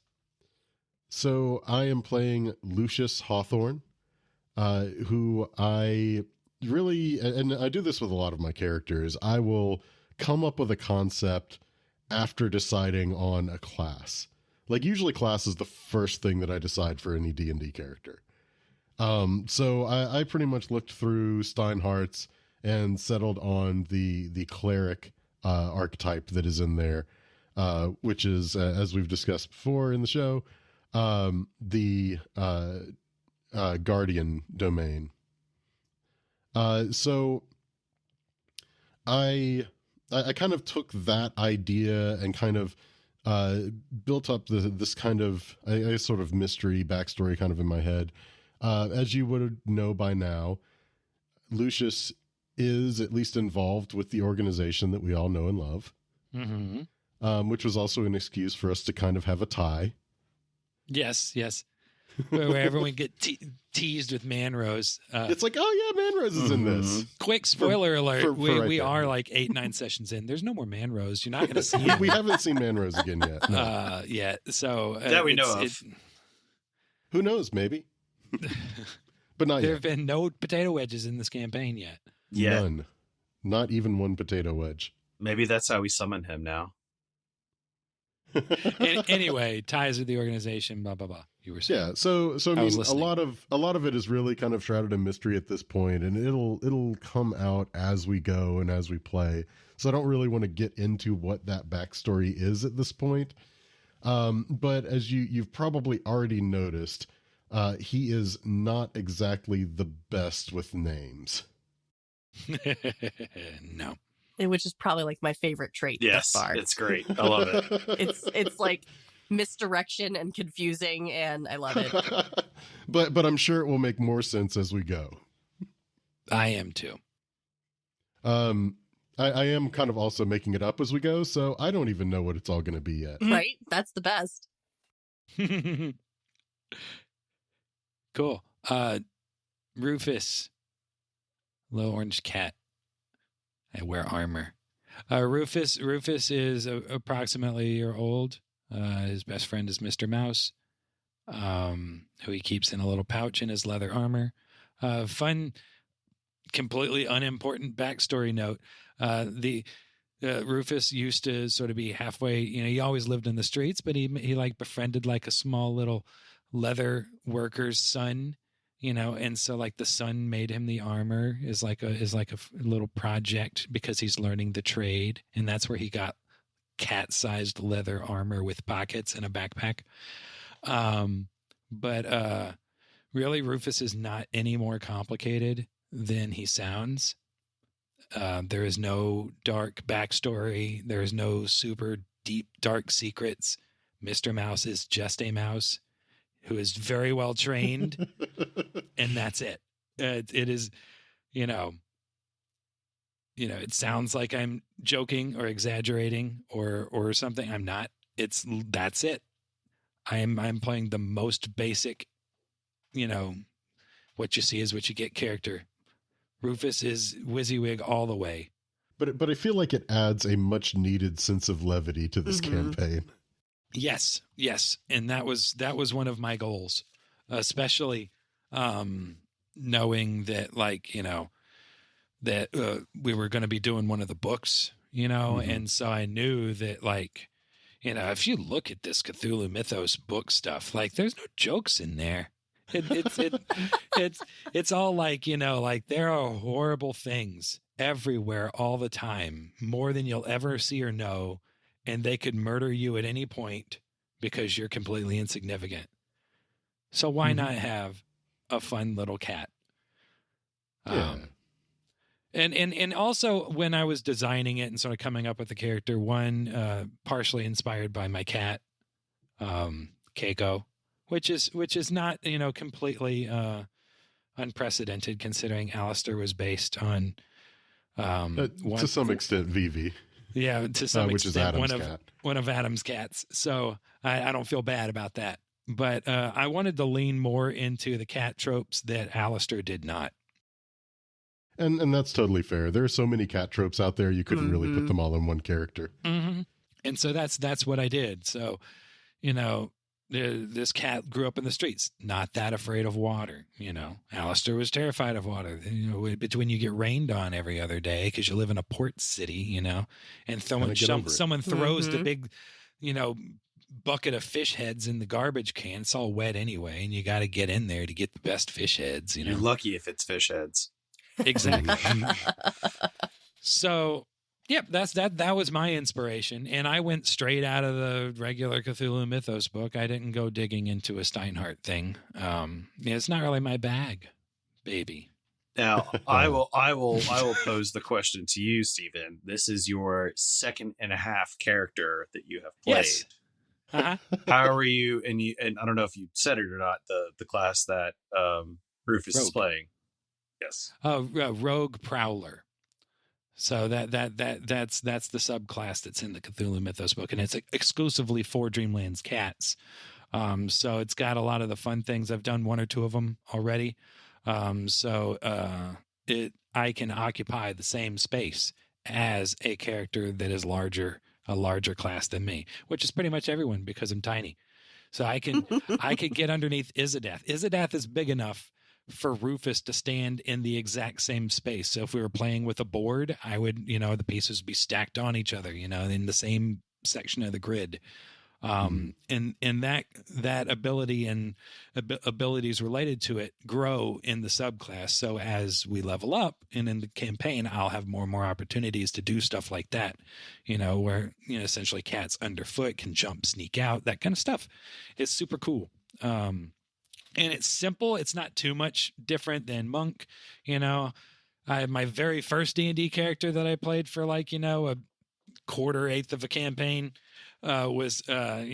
[SPEAKER 3] So, I am playing Lucius Hawthorne, who I really, and I do this with a lot of my characters, I will come up with a concept after deciding on a class. Like, usually class is the first thing that I decide for any D&D character. So I pretty much looked through Steinhardt's and settled on the cleric archetype that is in there, which is, as we've discussed before in the show, the guardian domain. So I kind of took that idea and kind of built up this kind of a sort of mystery backstory kind of in my head. As you would know by now, Lucius is at least involved with the organization that we all know and love, which was also an excuse for us to kind of have a tie.
[SPEAKER 1] Yes. Where everyone get teased with Manrose.
[SPEAKER 3] It's like, oh yeah, Manrose is in this.
[SPEAKER 1] Quick spoiler alert.
[SPEAKER 3] for
[SPEAKER 1] we
[SPEAKER 3] right
[SPEAKER 1] are
[SPEAKER 3] there.
[SPEAKER 1] like 8-9 sessions in. There's no more Manrose. You're not going to see him.
[SPEAKER 3] We haven't seen Manrose again yet. No.
[SPEAKER 1] Yeah. So
[SPEAKER 2] that we know of.
[SPEAKER 3] Who knows? Maybe. But not
[SPEAKER 1] there
[SPEAKER 3] yet.
[SPEAKER 1] have been no potato wedges in this campaign yet.
[SPEAKER 2] Yeah.
[SPEAKER 3] None. Not even one potato wedge.
[SPEAKER 2] Maybe that's how we summon him now.
[SPEAKER 1] Anyway, ties with the organization, blah blah blah. You were saying.
[SPEAKER 3] Yeah, so I mean,
[SPEAKER 1] listening.
[SPEAKER 3] a lot of it is really kind of shrouded in mystery at this point, and it'll come out as we go and as we play. So I don't really want to get into what that backstory is at this point. But as you've probably already noticed, he is not exactly the best with names.
[SPEAKER 1] No.
[SPEAKER 4] Which is probably like my favorite trait
[SPEAKER 2] Yes,
[SPEAKER 4] thus far.
[SPEAKER 2] it's great. I love it.
[SPEAKER 4] It's like misdirection and confusing, and I love it.
[SPEAKER 3] But I'm sure it will make more sense as we go.
[SPEAKER 1] I am too.
[SPEAKER 3] I am kind of also making it up as we go, so I don't even know what it's all going to be yet.
[SPEAKER 4] Right? That's the best.
[SPEAKER 1] Cool. Rufus, little orange cat. and wear armor. Rufus is approximately a year old. His best friend is Mr. Mouse, who he keeps in a little pouch in his leather armor. Fun, completely unimportant backstory note. Rufus used to sort of be halfway, he always lived in the streets, but he like befriended like a small little leather worker's son, and so like the son made him the armor is like a little project because he's learning the trade. And that's where he got cat-sized leather armor with pockets and a backpack. But really Rufus is not any more complicated than he sounds. There is no dark backstory. There is no super deep, dark secrets. Mr. Mouse is just a mouse who is very well trained, and that's it. It is, it sounds like I'm joking or exaggerating or something. I'm not. That's it. I'm playing the most basic, what you see is what you get character. Rufus is WYSIWYG all the way.
[SPEAKER 3] But I feel like it adds a much needed sense of levity to this campaign.
[SPEAKER 1] Yes. And that was one of my goals, especially knowing that that we were going to be doing one of the books, and so I knew that if you look at this Cthulhu Mythos book stuff, there's no jokes in there. It's all there are horrible things everywhere all the time, more than you'll ever see or know. And they could murder you at any point because you're completely insignificant. So why not have a fun little cat?
[SPEAKER 3] Yeah.
[SPEAKER 1] And also when I was designing it and sort of coming up with the character, one partially inspired by my cat, Keiko, which is not completely unprecedented considering Alistair was based on
[SPEAKER 3] to some extent Vivi.
[SPEAKER 1] Yeah, to some
[SPEAKER 3] which
[SPEAKER 1] extent,
[SPEAKER 3] is Adam's cat.
[SPEAKER 1] One of Adam's cats. So I don't feel bad about that. But I wanted to lean more into the cat tropes that Alistair did not.
[SPEAKER 3] And that's totally fair. There are so many cat tropes out there, you couldn't really put them all in one character.
[SPEAKER 1] Mm-hmm. And so that's what I did. So, this cat grew up in the streets, not that afraid of water. Alistair was terrified of water. Between you get rained on every other day because you live in a port city, and someone throws the big, bucket of fish heads in the garbage can. It's all wet anyway, and you got to get in there to get the best fish heads.
[SPEAKER 2] You're lucky if it's fish heads.
[SPEAKER 1] Exactly. So. Yep, that was my inspiration, and I went straight out of the regular Cthulhu Mythos book. I didn't go digging into a Steinhardt thing. It's not really my bag, baby.
[SPEAKER 2] Now, I will pose the question to you, Stephen. This is your second and a half character that you have played.
[SPEAKER 1] Yes. Uh-huh.
[SPEAKER 2] How are you? And I don't know if you said it or not. The class that Rufus is playing. Yes.
[SPEAKER 1] Rogue Prowler. So that's the subclass that's in the Cthulhu Mythos book, and it's exclusively for Dreamland's cats. So it's got a lot of the fun things. I've done one or two of them already. So I can occupy the same space as a character that is a larger class than me, which is pretty much everyone because I'm tiny. So I could get underneath Izzodath. Izzodath is big enough for Rufus to stand in the exact same space. So if we were playing with a board, I would, the pieces would be stacked on each other, in the same section of the grid. And that ability and abilities related to it grow in the subclass. So as we level up and in the campaign, I'll have more and more opportunities to do stuff like that, where, essentially cats underfoot can jump, sneak out, that kind of stuff. It's super cool. And it's simple. It's not too much different than Monk. My very first D&D character that I played for a eighth of a campaign was a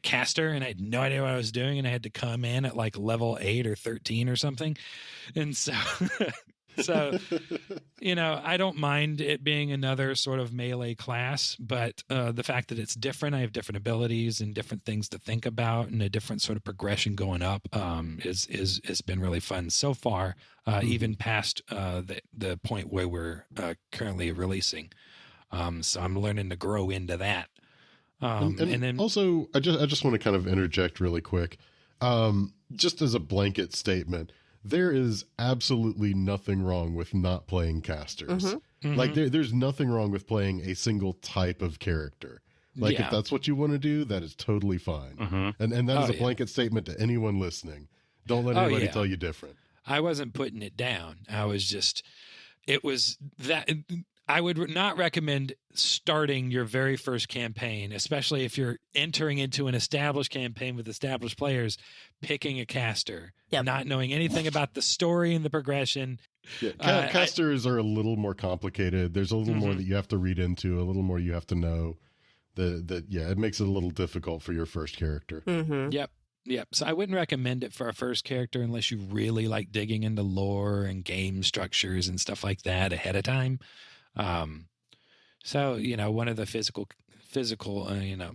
[SPEAKER 1] caster, and I had no idea what I was doing, and I had to come in at level 8 or 13 or something. And so So, I don't mind it being another sort of melee class, but the fact that it's different, I have different abilities and different things to think about, and a different sort of progression going up has been really fun so far, even past the point where we're currently releasing. So I'm learning to grow into that.
[SPEAKER 3] And then also, I just want to kind of interject really quick, just as a blanket statement. There is absolutely nothing wrong with not playing casters.
[SPEAKER 4] Mm-hmm.
[SPEAKER 3] Like there's nothing wrong with playing a single type of character. Like if that's what you want to do, that is totally fine. And that is a blanket statement to anyone listening. Don't let anybody tell you different.
[SPEAKER 1] I wasn't putting it down. It was that I would not recommend starting your very first campaign, especially if you're entering into an established campaign with established players, picking a caster, not knowing anything about the story and the progression.
[SPEAKER 3] Yeah, casters are a little more complicated. There's a little more that you have to read into, a little more you have to know. It makes it a little difficult for your first character.
[SPEAKER 4] Mm-hmm.
[SPEAKER 1] Yep. So I wouldn't recommend it for a first character unless you really like digging into lore and game structures and stuff like that ahead of time. So, one of the physical,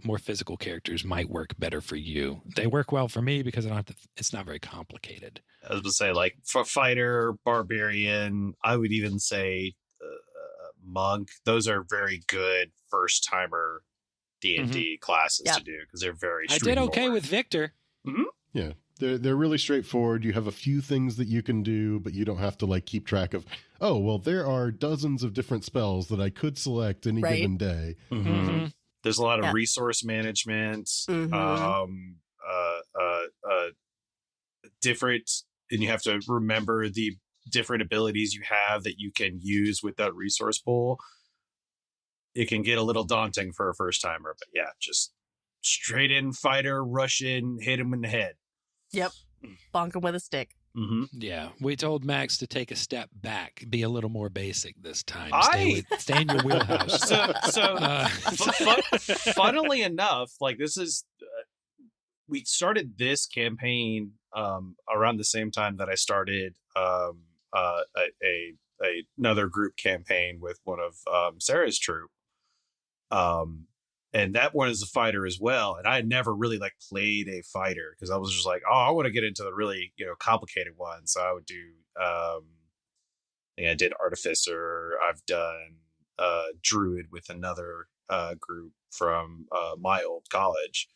[SPEAKER 1] more physical characters might work better for you. They work well for me because I don't have to, it's not very complicated.
[SPEAKER 2] I was going to say, like, for fighter, barbarian, I would even say monk. Those are very good first-timer D&D classes to do because they're very
[SPEAKER 1] I did okay with Victor.
[SPEAKER 2] Mm-hmm.
[SPEAKER 3] Yeah. They're really straightforward. You have a few things that you can do, but you don't have to like keep track of, oh, well, there are dozens of different spells that I could select any given day.
[SPEAKER 2] Mm-hmm. There's a lot of resource management, different, and you have to remember the different abilities you have that you can use with that resource pool. It can get a little daunting for a first timer, but just straight in fighter, rush in, hit him in the head.
[SPEAKER 4] Yep. Bonk him with a stick.
[SPEAKER 2] Mm-hmm.
[SPEAKER 1] Yeah. We told Max to take a step back, be a little more basic this time. Stay in your wheelhouse.
[SPEAKER 2] Funnily enough, like this is, we started this campaign around the same time that I started another group campaign with one of Sarah's troop. And that one is a fighter as well. And I had never really like played a fighter because I was just like, oh, I want to get into the really, complicated one. So I would do, I did Artificer. I've done Druid with another group from my old college.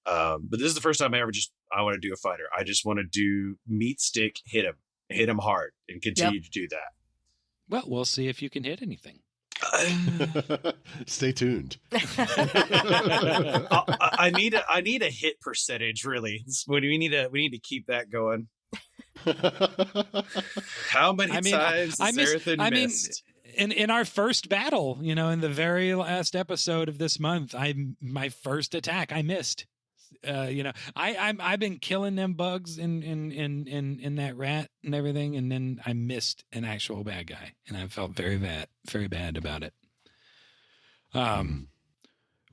[SPEAKER 2] But this is the first time I want to do a fighter. I just want to do meat stick, hit him hard and continue to do that.
[SPEAKER 1] Well, we'll see if you can hit anything.
[SPEAKER 3] Stay tuned.
[SPEAKER 2] I need a hit percentage. Really, we need to keep that going. How many times Xerothin missed?
[SPEAKER 1] In our first battle, in the very last episode of this month, my first attack I missed. I've been killing them bugs in that rat and everything, and then I missed an actual bad guy, and I felt very bad about it.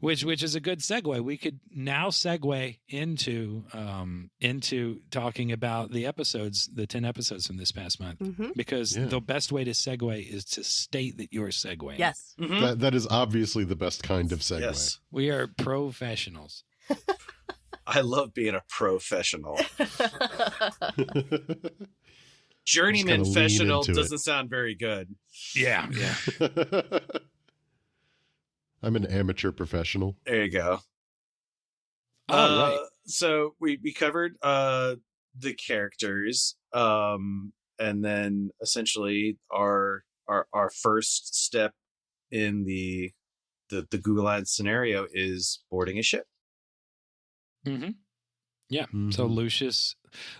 [SPEAKER 1] Which is a good segue. We could now segue into talking about the episodes, the 10 episodes from this past month, because the best way to segue is to state that you're segueing.
[SPEAKER 4] Yes,
[SPEAKER 3] that is obviously the best kind of segue.
[SPEAKER 2] Yes.
[SPEAKER 1] We are professionals.
[SPEAKER 2] I love being a professional. Journeyman professional doesn't sound very good.
[SPEAKER 1] Yeah.
[SPEAKER 3] I'm an amateur professional.
[SPEAKER 2] There you go.
[SPEAKER 1] Right.
[SPEAKER 2] So we covered the characters, and then essentially our first step in the Ghoul scenario is boarding a ship.
[SPEAKER 1] Mm-hmm. Yeah. So Lucius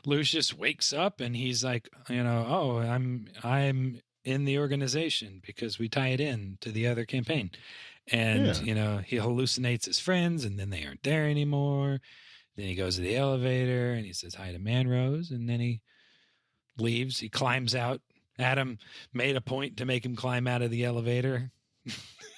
[SPEAKER 1] wakes up and he's like, oh, I'm in the organization because we tie it in to the other campaign. And, he hallucinates his friends and then they aren't there anymore. Then he goes to the elevator and he says hi to Manrose and then he leaves. He climbs out. Adam made a point to make him climb out of the elevator.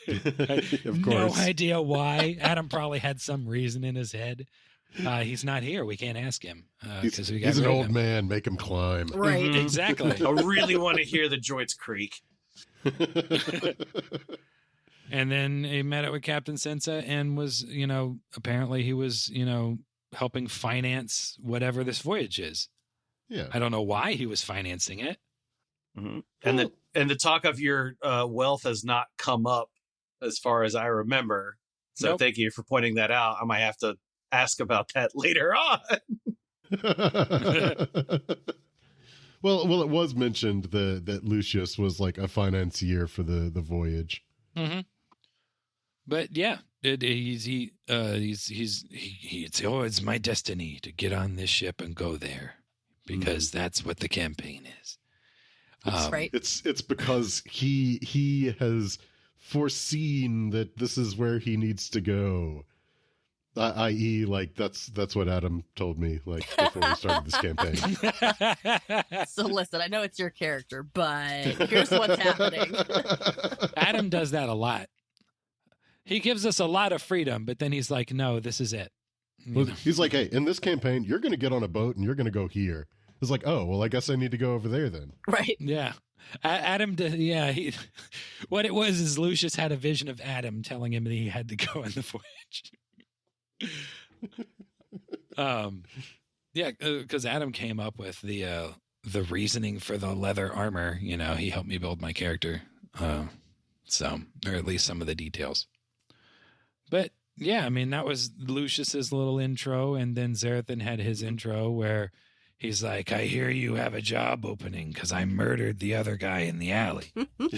[SPEAKER 3] Of course.
[SPEAKER 1] No idea why. Adam probably had some reason in his head. He's not here. We can't ask him because
[SPEAKER 3] He's an old man. Make him climb.
[SPEAKER 4] Right.
[SPEAKER 2] Mhm.
[SPEAKER 1] Exactly.
[SPEAKER 2] I really want to hear the joints creak.
[SPEAKER 1] And then he met up with Captain Sensa and was, apparently he was, helping finance whatever this voyage is.
[SPEAKER 3] Yeah.
[SPEAKER 1] I don't know why he was financing it.
[SPEAKER 2] Mm-hmm. And the talk of your wealth has not come up as far as I remember. So
[SPEAKER 1] Nope.
[SPEAKER 2] thank you for pointing that out. I might have to ask about that later on.
[SPEAKER 3] Well, it was mentioned that Lucius was like a financier for the voyage.
[SPEAKER 1] Mm-hmm. But yeah, it's my destiny to get on this ship and go there because that's what the campaign is.
[SPEAKER 4] Right.
[SPEAKER 3] It's because he has foreseen that this is where he needs to go. I.e., like that's what Adam told me like before we started this campaign.
[SPEAKER 4] So listen, I know it's your character, but here's what's happening.
[SPEAKER 1] Adam does that a lot. He gives us a lot of freedom, but then he's like, no, this is it.
[SPEAKER 3] Well, he's like, hey, in this campaign, you're going to get on a boat and you're going to go here. It's like, oh, well, I guess I need to go over there then.
[SPEAKER 4] Right.
[SPEAKER 1] Yeah. Adam, what it was is Lucius had a vision of Adam telling him that he had to go on the voyage. Because Adam came up with the reasoning for the leather armor. He helped me build my character, or at least some of the details. But yeah, I mean that was Lucius's little intro, and then Xerothin had his intro where he's like, "I hear you have a job opening because I murdered the other guy in the alley."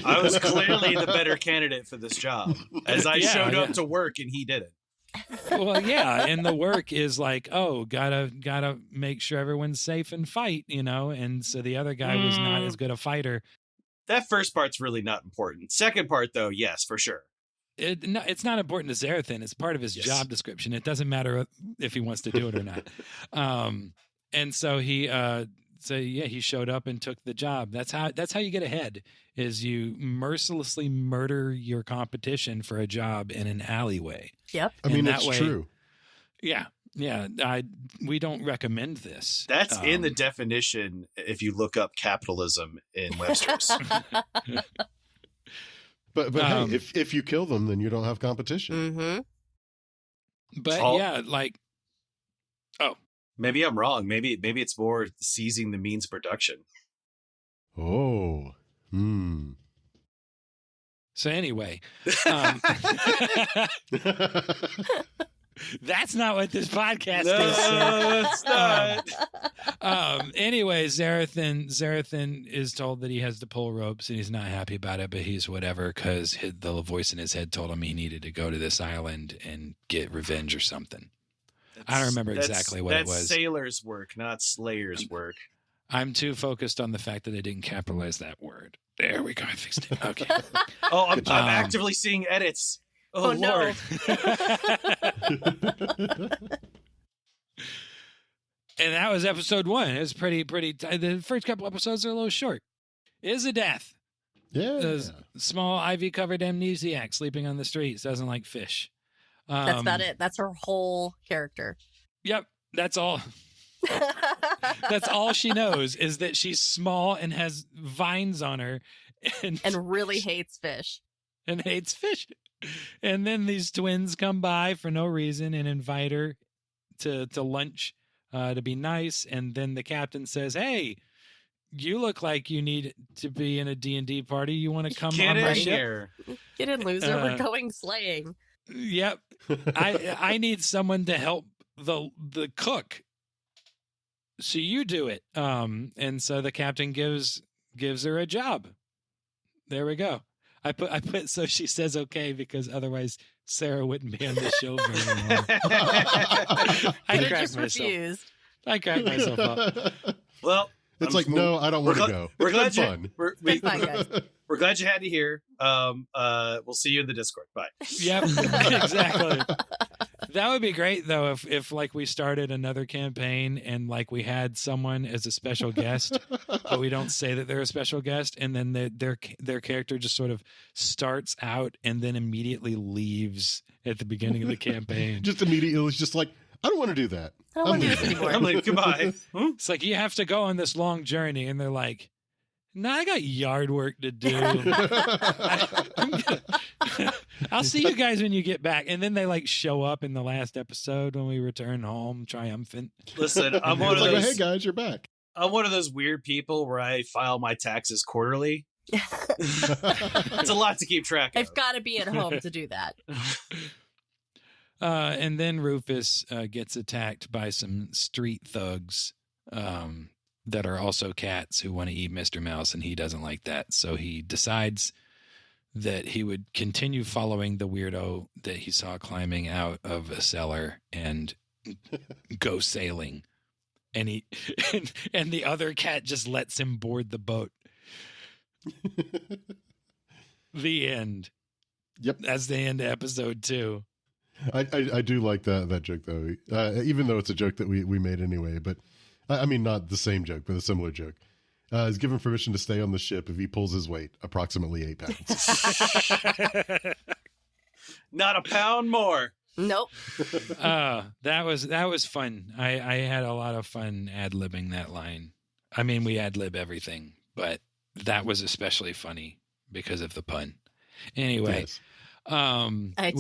[SPEAKER 2] I was clearly the better candidate for this job, as I showed up to work and he did it.
[SPEAKER 1] Well, yeah, and the work is like, oh, gotta make sure everyone's safe and fight, and so the other guy was not as good a fighter.
[SPEAKER 2] That first part's really not important. Second part, though, yes, for sure.
[SPEAKER 1] It's not important to Xerothin. It's part of his job description. It doesn't matter if he wants to do it or not. And so he showed up and took the job. That's how you get ahead. Is you mercilessly murder your competition for a job in an alleyway.
[SPEAKER 4] Yep.
[SPEAKER 3] I mean, it's true.
[SPEAKER 1] Yeah. We don't recommend this.
[SPEAKER 2] That's in the definition if you look up capitalism in Webster's.
[SPEAKER 3] But hey, if you kill them, then you don't have competition.
[SPEAKER 4] Mm-hmm.
[SPEAKER 1] But
[SPEAKER 2] Maybe I'm wrong. Maybe it's more seizing the means production.
[SPEAKER 3] Oh.
[SPEAKER 1] So anyway, that's not what this podcast is.
[SPEAKER 2] No, it's not.
[SPEAKER 1] Anyway, Xerothin is told that he has to pull ropes and he's not happy about it, but he's whatever because the voice in his head told him he needed to go to this island and get revenge or something. I don't remember exactly what it was.
[SPEAKER 2] That's sailor's work, not slayer's work.
[SPEAKER 1] I'm too focused on the fact that I didn't capitalize that word. There we go. I fixed it. Okay.
[SPEAKER 2] I'm actively seeing edits. Oh Lord.
[SPEAKER 1] And that was episode 1. It was pretty. The first couple episodes are a little short. Izzodath.
[SPEAKER 3] Yeah.
[SPEAKER 1] The small ivy-covered amnesiac sleeping on the streets, doesn't like fish.
[SPEAKER 4] That's about it. That's her whole character.
[SPEAKER 1] Yep. That's all. That's all she knows is that she's small and has vines on her and
[SPEAKER 4] really hates fish.
[SPEAKER 1] And hates fish. And then these twins come by for no reason and invite her to lunch to be nice. And then the captain says, "Hey, you look like you need to be in a D&D party. You want to come on my ship?
[SPEAKER 4] Get in, loser. We're going slaying."
[SPEAKER 1] Yep. I need someone to help the cook. So you do it. And so the captain gives her a job. There we go. I put so she says okay because otherwise Sarah wouldn't be on the show very long. I cracked myself. I cracked myself up.
[SPEAKER 2] Well,
[SPEAKER 3] it's like, no, I don't want to go.
[SPEAKER 2] We're glad
[SPEAKER 3] fun.
[SPEAKER 4] It's fine, guys.
[SPEAKER 2] We're glad you had to hear. We'll see you in the Discord. Bye.
[SPEAKER 1] Yep, exactly. That would be great though if like we started another campaign and like we had someone as a special guest, but we don't say that they're a special guest, and then their character just sort of starts out and then immediately leaves at the beginning of the campaign.
[SPEAKER 3] Just immediately, it's just like, I don't want to do that.
[SPEAKER 4] I don't want to do this
[SPEAKER 3] leaving.
[SPEAKER 4] anymore.
[SPEAKER 2] I'm like, goodbye.
[SPEAKER 1] It's like, you have to go on this long journey. And they're like, no, I got yard work to do. I'll see you guys when you get back. And then they like show up in the last episode when we return home triumphant.
[SPEAKER 2] Listen, I'm one
[SPEAKER 3] It's
[SPEAKER 2] of
[SPEAKER 3] like,
[SPEAKER 2] those.
[SPEAKER 3] hey guys, you're back.
[SPEAKER 2] I'm one of those weird people where I file my taxes quarterly. It's a lot to keep track of.
[SPEAKER 4] I've got to be at home to do that.
[SPEAKER 1] And then Rufus gets attacked by some street thugs that are also cats who want to eat Mr. Mouse, and he doesn't like that. So he decides that he would continue following the weirdo that he saw climbing out of a cellar and go sailing. And he and the other cat just lets him board the boat. The end.
[SPEAKER 3] Yep.
[SPEAKER 1] That's the end of episode 2.
[SPEAKER 3] I do like that joke though, even though it's a joke that we made anyway. But I mean, not the same joke, but a similar joke. Is given permission to stay on the ship if he pulls his weight, approximately 8 pounds.
[SPEAKER 2] Not a pound more.
[SPEAKER 4] Nope.
[SPEAKER 1] That was fun. I had a lot of fun ad-libbing that line. I mean, we ad-lib everything, but that was especially funny because of the pun. Anyway,
[SPEAKER 3] Yes.
[SPEAKER 4] I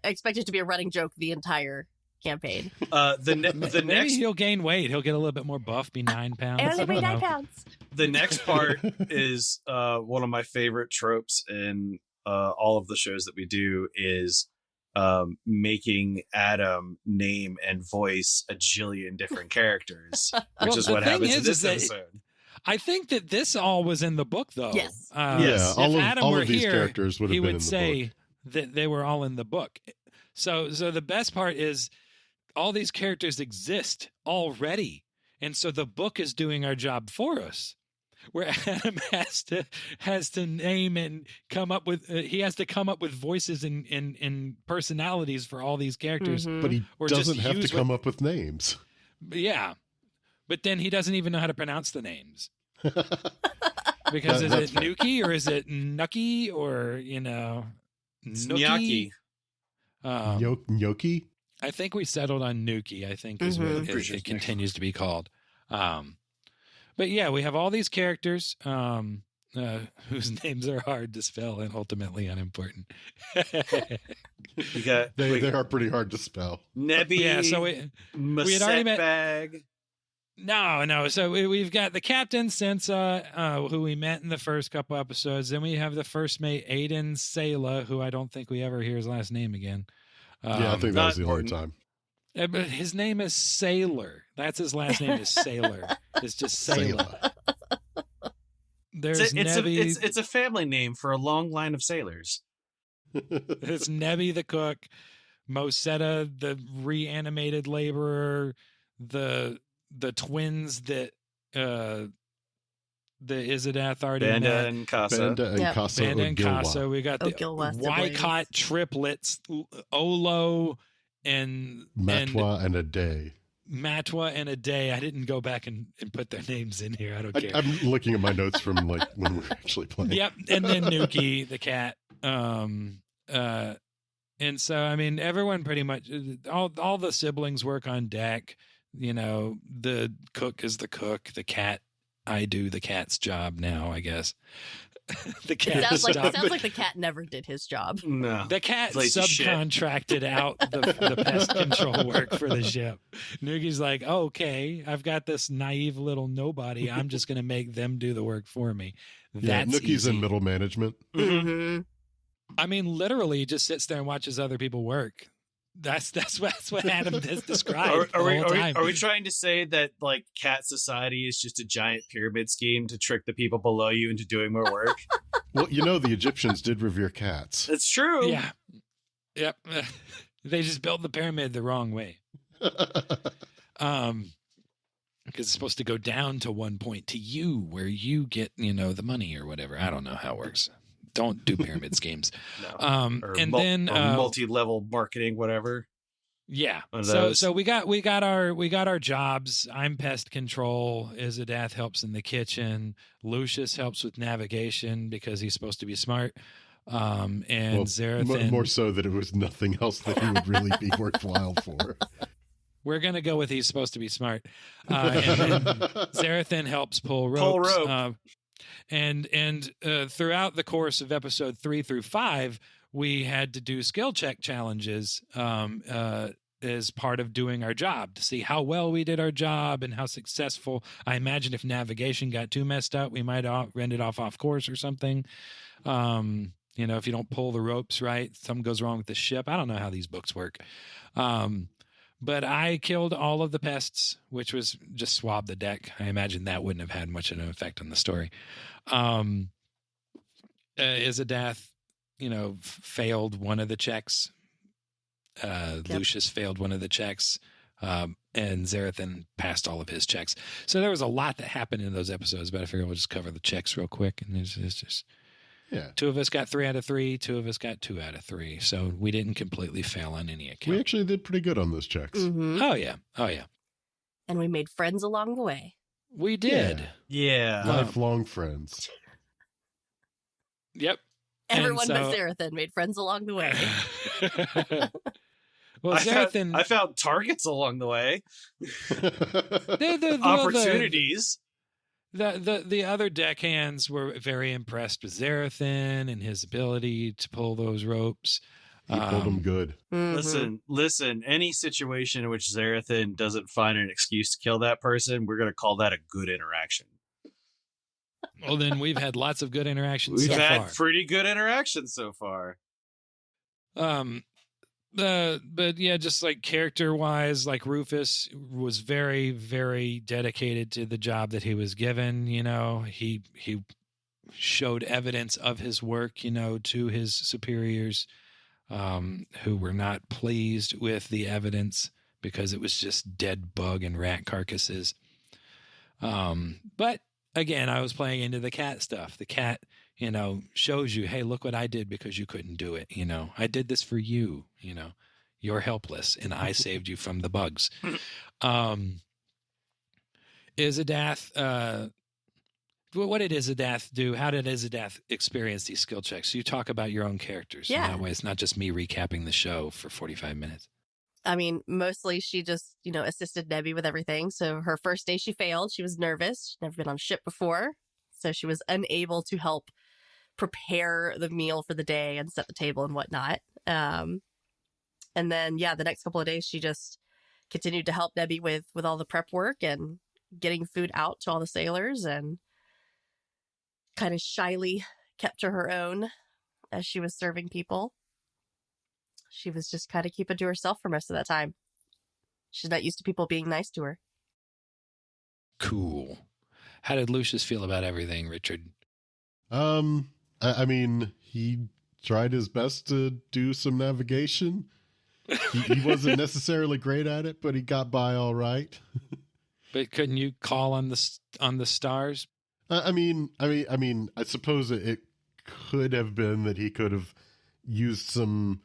[SPEAKER 4] expect it to be a running joke the entire campaign.
[SPEAKER 2] The
[SPEAKER 1] maybe
[SPEAKER 2] next
[SPEAKER 1] he'll gain weight. He'll get a little bit more buff, be 9 pounds.
[SPEAKER 4] I only weigh
[SPEAKER 1] don't
[SPEAKER 4] 9
[SPEAKER 1] know.
[SPEAKER 4] pounds.
[SPEAKER 2] the next part is one of my favorite tropes in all of the shows that we do is making Adam name and voice a jillion different characters, which
[SPEAKER 1] Well,
[SPEAKER 2] is
[SPEAKER 1] the
[SPEAKER 2] what
[SPEAKER 1] thing
[SPEAKER 2] happens in
[SPEAKER 1] is
[SPEAKER 2] this
[SPEAKER 1] that-
[SPEAKER 2] episode.
[SPEAKER 1] I think that this all was in the book, though.
[SPEAKER 4] Yes.
[SPEAKER 2] Yes.
[SPEAKER 1] If
[SPEAKER 3] all
[SPEAKER 1] Adam
[SPEAKER 3] of
[SPEAKER 1] were
[SPEAKER 3] these
[SPEAKER 1] here,
[SPEAKER 3] characters would have
[SPEAKER 1] he
[SPEAKER 3] been in
[SPEAKER 1] would
[SPEAKER 3] the
[SPEAKER 1] say
[SPEAKER 3] book.
[SPEAKER 1] that they were all in the book. So the best part is all these characters exist already, and so the book is doing our job for us. Where Adam has to name and come up with he has to come up with voices and personalities for all these characters.
[SPEAKER 4] Mhm.
[SPEAKER 3] But he
[SPEAKER 1] Or just
[SPEAKER 3] doesn't have to
[SPEAKER 1] use
[SPEAKER 3] come up with names.
[SPEAKER 1] Yeah, but then he doesn't even know how to pronounce the names. Because is
[SPEAKER 3] That's
[SPEAKER 1] it
[SPEAKER 3] fair.
[SPEAKER 1] Nuki or is it Nucky or
[SPEAKER 2] It's
[SPEAKER 1] Nookie?
[SPEAKER 2] Gnocchi.
[SPEAKER 3] Gnocchi?
[SPEAKER 1] I think we settled on Nuki. I think is what
[SPEAKER 4] Mhm.
[SPEAKER 1] it,
[SPEAKER 2] Pretty sure
[SPEAKER 1] it
[SPEAKER 2] it's
[SPEAKER 1] continues to be called. But yeah, we have all these characters whose names are hard to spell and ultimately unimportant.
[SPEAKER 2] You got
[SPEAKER 3] They are pretty hard to spell.
[SPEAKER 2] Nebby.
[SPEAKER 1] Yeah, so we had already met-
[SPEAKER 2] Bag.
[SPEAKER 1] No. So we've got the captain, Sensa, who we met in the first couple episodes. Then we have the first mate, Aiden Sayla, who I don't think we ever hear his last name again.
[SPEAKER 3] Yeah, I think that
[SPEAKER 2] not
[SPEAKER 3] was the only
[SPEAKER 2] important.
[SPEAKER 3] time.
[SPEAKER 1] But his name is Sailor. That's his last name is Sailor. It's just Sailor. There's Nebby.
[SPEAKER 2] It's a family name for a long line of sailors.
[SPEAKER 1] It's Nebby the cook, Mosetta the reanimated laborer, the twins that the Izzodath already
[SPEAKER 2] Banda
[SPEAKER 1] met.
[SPEAKER 2] and Casa.
[SPEAKER 3] Banda and
[SPEAKER 4] Yep.
[SPEAKER 3] Casa
[SPEAKER 1] Banda and
[SPEAKER 3] Ogilwa.
[SPEAKER 1] Casa. We got the
[SPEAKER 4] Ogilwa
[SPEAKER 1] Wycott triplets, Olo and
[SPEAKER 3] Matwa and a day.
[SPEAKER 1] Matwa and a day. I didn't go back and put their names in here. I don't care.
[SPEAKER 3] I'm looking at my notes from like when we were actually playing.
[SPEAKER 1] Yep, and then Nuki the cat. And so I mean, everyone pretty much all the siblings work on deck. You know, the cook is the cook. The cat, I do the cat's job now, I guess. The
[SPEAKER 4] It
[SPEAKER 1] cat.
[SPEAKER 4] sounds like the cat never did his job.
[SPEAKER 2] No.
[SPEAKER 1] The cat
[SPEAKER 2] Lazy shit.
[SPEAKER 1] subcontracted out the pest control work for the ship. Nuki's like, okay, I've got this naive little nobody. I'm just going to make them do the work for me.
[SPEAKER 3] Yeah,
[SPEAKER 1] That's
[SPEAKER 3] Nookie's
[SPEAKER 1] easy.
[SPEAKER 3] in middle management.
[SPEAKER 4] Mm-hmm.
[SPEAKER 1] I mean, literally, he just sits there and watches other people work. That's what Adam has described the whole time.
[SPEAKER 2] Are we trying to say that like cat society is just a giant pyramid scheme to trick the people below you into doing more work?
[SPEAKER 3] Well, you know, the Egyptians did revere cats.
[SPEAKER 2] It's true.
[SPEAKER 1] Yeah. Yep. They just built the pyramid the wrong way. Because it's supposed to go down to one point to you where you get, the money or whatever. I don't know how it works. Don't do pyramid schemes.
[SPEAKER 2] No. Or
[SPEAKER 1] And then
[SPEAKER 2] multi-level marketing, whatever.
[SPEAKER 1] yeah.
[SPEAKER 2] One of
[SPEAKER 1] So
[SPEAKER 2] those.
[SPEAKER 1] we got our jobs. I'm pest control. Izzodath helps in the kitchen. Lucius helps with navigation because he's supposed to be smart. And
[SPEAKER 3] Well,
[SPEAKER 1] Xerothin
[SPEAKER 3] more so that it was nothing else that he would really be worthwhile for.
[SPEAKER 1] We're going to go with he's supposed to be smart. And then Xerothin helps pull ropes.
[SPEAKER 2] Pull rope.
[SPEAKER 1] And throughout the course of episode 3 through 5, we had to do skill check challenges as part of doing our job to see how well we did our job and how successful. I imagine if navigation got too messed up, we might have ended off course or something. If you don't pull the ropes right, something goes wrong with the ship. I don't know how these books work. But I killed all of the pests, which was just swab the deck. I imagine that wouldn't have had much of an effect on the story. Izzodath, failed one of the checks. Lucius failed one of the checks. And Xerothin passed all of his checks. So there was a lot that happened in those episodes, but I figured we'll just cover the checks real quick. And it's just...
[SPEAKER 3] Yeah.
[SPEAKER 1] 2 of us got 3 out of 3. 2 of us got 2 out of 3. So we didn't completely fail on any account.
[SPEAKER 3] We actually did pretty good on those checks.
[SPEAKER 4] Mm-hmm.
[SPEAKER 1] Oh, yeah.
[SPEAKER 4] And we made friends along the way.
[SPEAKER 1] We did.
[SPEAKER 2] Yeah.
[SPEAKER 3] Lifelong friends.
[SPEAKER 1] Yep.
[SPEAKER 4] Everyone but Xerothin made friends along the way.
[SPEAKER 1] Well, Xerothin...
[SPEAKER 2] I found targets along the way. Opportunities.
[SPEAKER 1] The other deckhands were very impressed with Xerothin and his ability to pull those ropes.
[SPEAKER 3] He pulled them good.
[SPEAKER 4] Mm-hmm.
[SPEAKER 2] Listen, any situation in which Xerothin doesn't find an excuse to kill that person, we're going to call that a good interaction.
[SPEAKER 1] Well, then we've had lots of good interactions
[SPEAKER 2] We've
[SPEAKER 1] so
[SPEAKER 2] had
[SPEAKER 1] far.
[SPEAKER 2] pretty good interactions so far.
[SPEAKER 1] But yeah, just like character wise, like Rufus was very, very dedicated to the job that he was given. He showed evidence of his work, to his superiors, who were not pleased with the evidence because it was just dead bug and rat carcasses. But again, I was playing into the cat stuff. The cat, shows you, hey, look what I did because you couldn't do it. I did this for you, you're helpless and I saved you from the bugs. Izzodath, what did Izzodath do? How did Izzodath experience these skill checks? You talk about your own characters.
[SPEAKER 4] Yeah.
[SPEAKER 1] That way it's not just me recapping the show for 45 minutes.
[SPEAKER 4] I mean, mostly she just, assisted Nebby with everything. So her first day she failed. She was nervous. She'd never been on ship before. So she was unable to help prepare the meal for the day and set the table and whatnot. And then, the next couple of days, she just continued to help Nebby with all the prep work and getting food out to all the sailors, and kind of shyly kept to her own as she was serving people. She was just kind of keeping to herself for most of that time. She's not used to people being nice to her.
[SPEAKER 1] Cool. How did Lucius feel about everything, Richard?
[SPEAKER 3] I mean, he tried his best to do some navigation. He wasn't necessarily great at it, but he got by all right.
[SPEAKER 1] But couldn't you call on the stars?
[SPEAKER 3] I mean, I suppose it could have been that he could have used some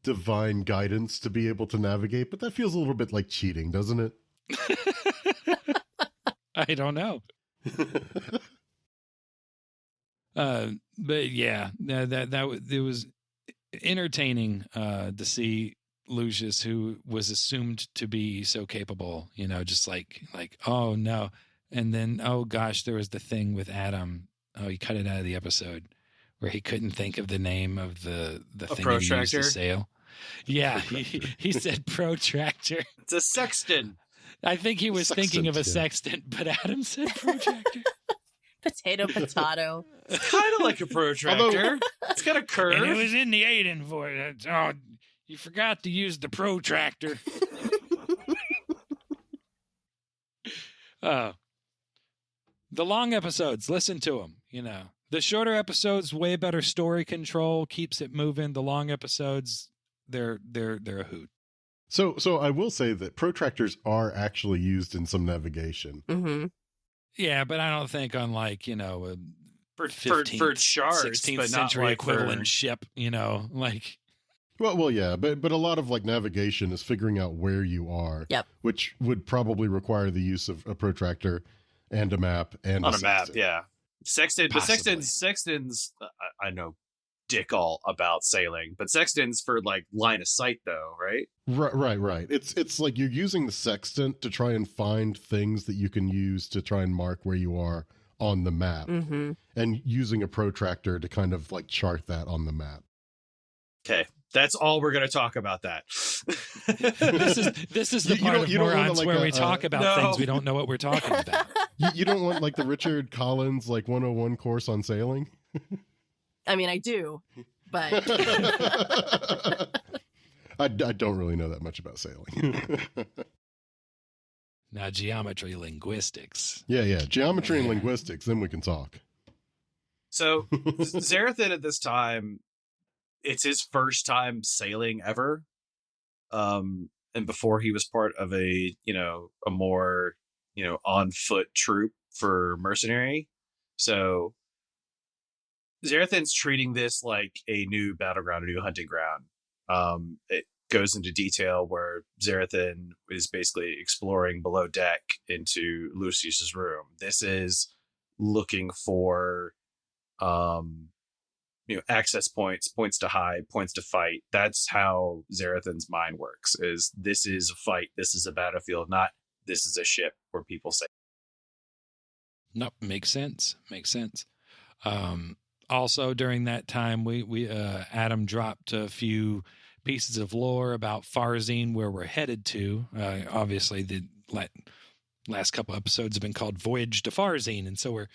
[SPEAKER 3] divine guidance to be able to navigate, but that feels a little bit like cheating, doesn't it?
[SPEAKER 1] I don't know. But yeah, it was entertaining to see Lucius, who was assumed to be so capable, just like, oh no. And then, oh gosh, there was the thing with Adam. Oh, he cut it out of the episode where he couldn't think of the name of the thing he used to sail. Yeah, he said protractor.
[SPEAKER 2] It's a sextant.
[SPEAKER 1] I think he was thinking of a sextant, but Adam said protractor.
[SPEAKER 4] Potato.
[SPEAKER 2] It's kind of like a protractor. It's got a curve.
[SPEAKER 1] And it was in the Aiden voice. Oh, you forgot to use the protractor. The long episodes, listen to them. The shorter episodes, way better story control, keeps it moving. The long episodes, they're a hoot.
[SPEAKER 3] So I will say that protractors are actually used in some navigation.
[SPEAKER 4] Mm-hmm.
[SPEAKER 1] Yeah, but I don't think on a
[SPEAKER 2] for
[SPEAKER 1] 15th,
[SPEAKER 2] shards,
[SPEAKER 1] 16th
[SPEAKER 2] but
[SPEAKER 1] century
[SPEAKER 2] not
[SPEAKER 1] equivalent ship,
[SPEAKER 3] Well, yeah, but a lot of navigation is figuring out where you are.
[SPEAKER 4] Yep.
[SPEAKER 3] Which would probably require the use of a protractor and a map and
[SPEAKER 2] on a map.
[SPEAKER 3] sextant.
[SPEAKER 2] Yeah, sextant.
[SPEAKER 1] Possibly.
[SPEAKER 2] But sextants. I know dick all about sailing. But sextant's for like line of sight, though, right?
[SPEAKER 3] Right. It's like you're using the sextant to try and find things that you can use to try and mark where you are on the map, and using a protractor to kind of like chart that on the map.
[SPEAKER 2] Okay. That's all we're going to talk about that.
[SPEAKER 1] This is the part of Morons where we talk about things we don't know what we're talking about.
[SPEAKER 3] You don't want like the Richard Collins like 101 course on sailing?
[SPEAKER 4] I mean, I do, but
[SPEAKER 3] I don't really know that much about sailing.
[SPEAKER 1] Now, geometry, linguistics.
[SPEAKER 3] Yeah. Geometry and linguistics, then we can talk.
[SPEAKER 2] So Xerothin at this time, it's his first time sailing ever. And before he was part of a more, on foot troop for mercenary. So Xerothin's treating this like a new battleground, a new hunting ground. It goes into detail where Xerothin is basically exploring below deck into Lucius's room. This is looking for, access points to hide, points to fight. That's how Xerothin's mind works. This is a fight. This is a battlefield, not this is a ship where people say.
[SPEAKER 1] Nope, makes sense. Also, during that time, we Adam dropped a few pieces of lore about Farzine, where we're headed to. Obviously, the last couple episodes have been called Voyage to Farzine, and so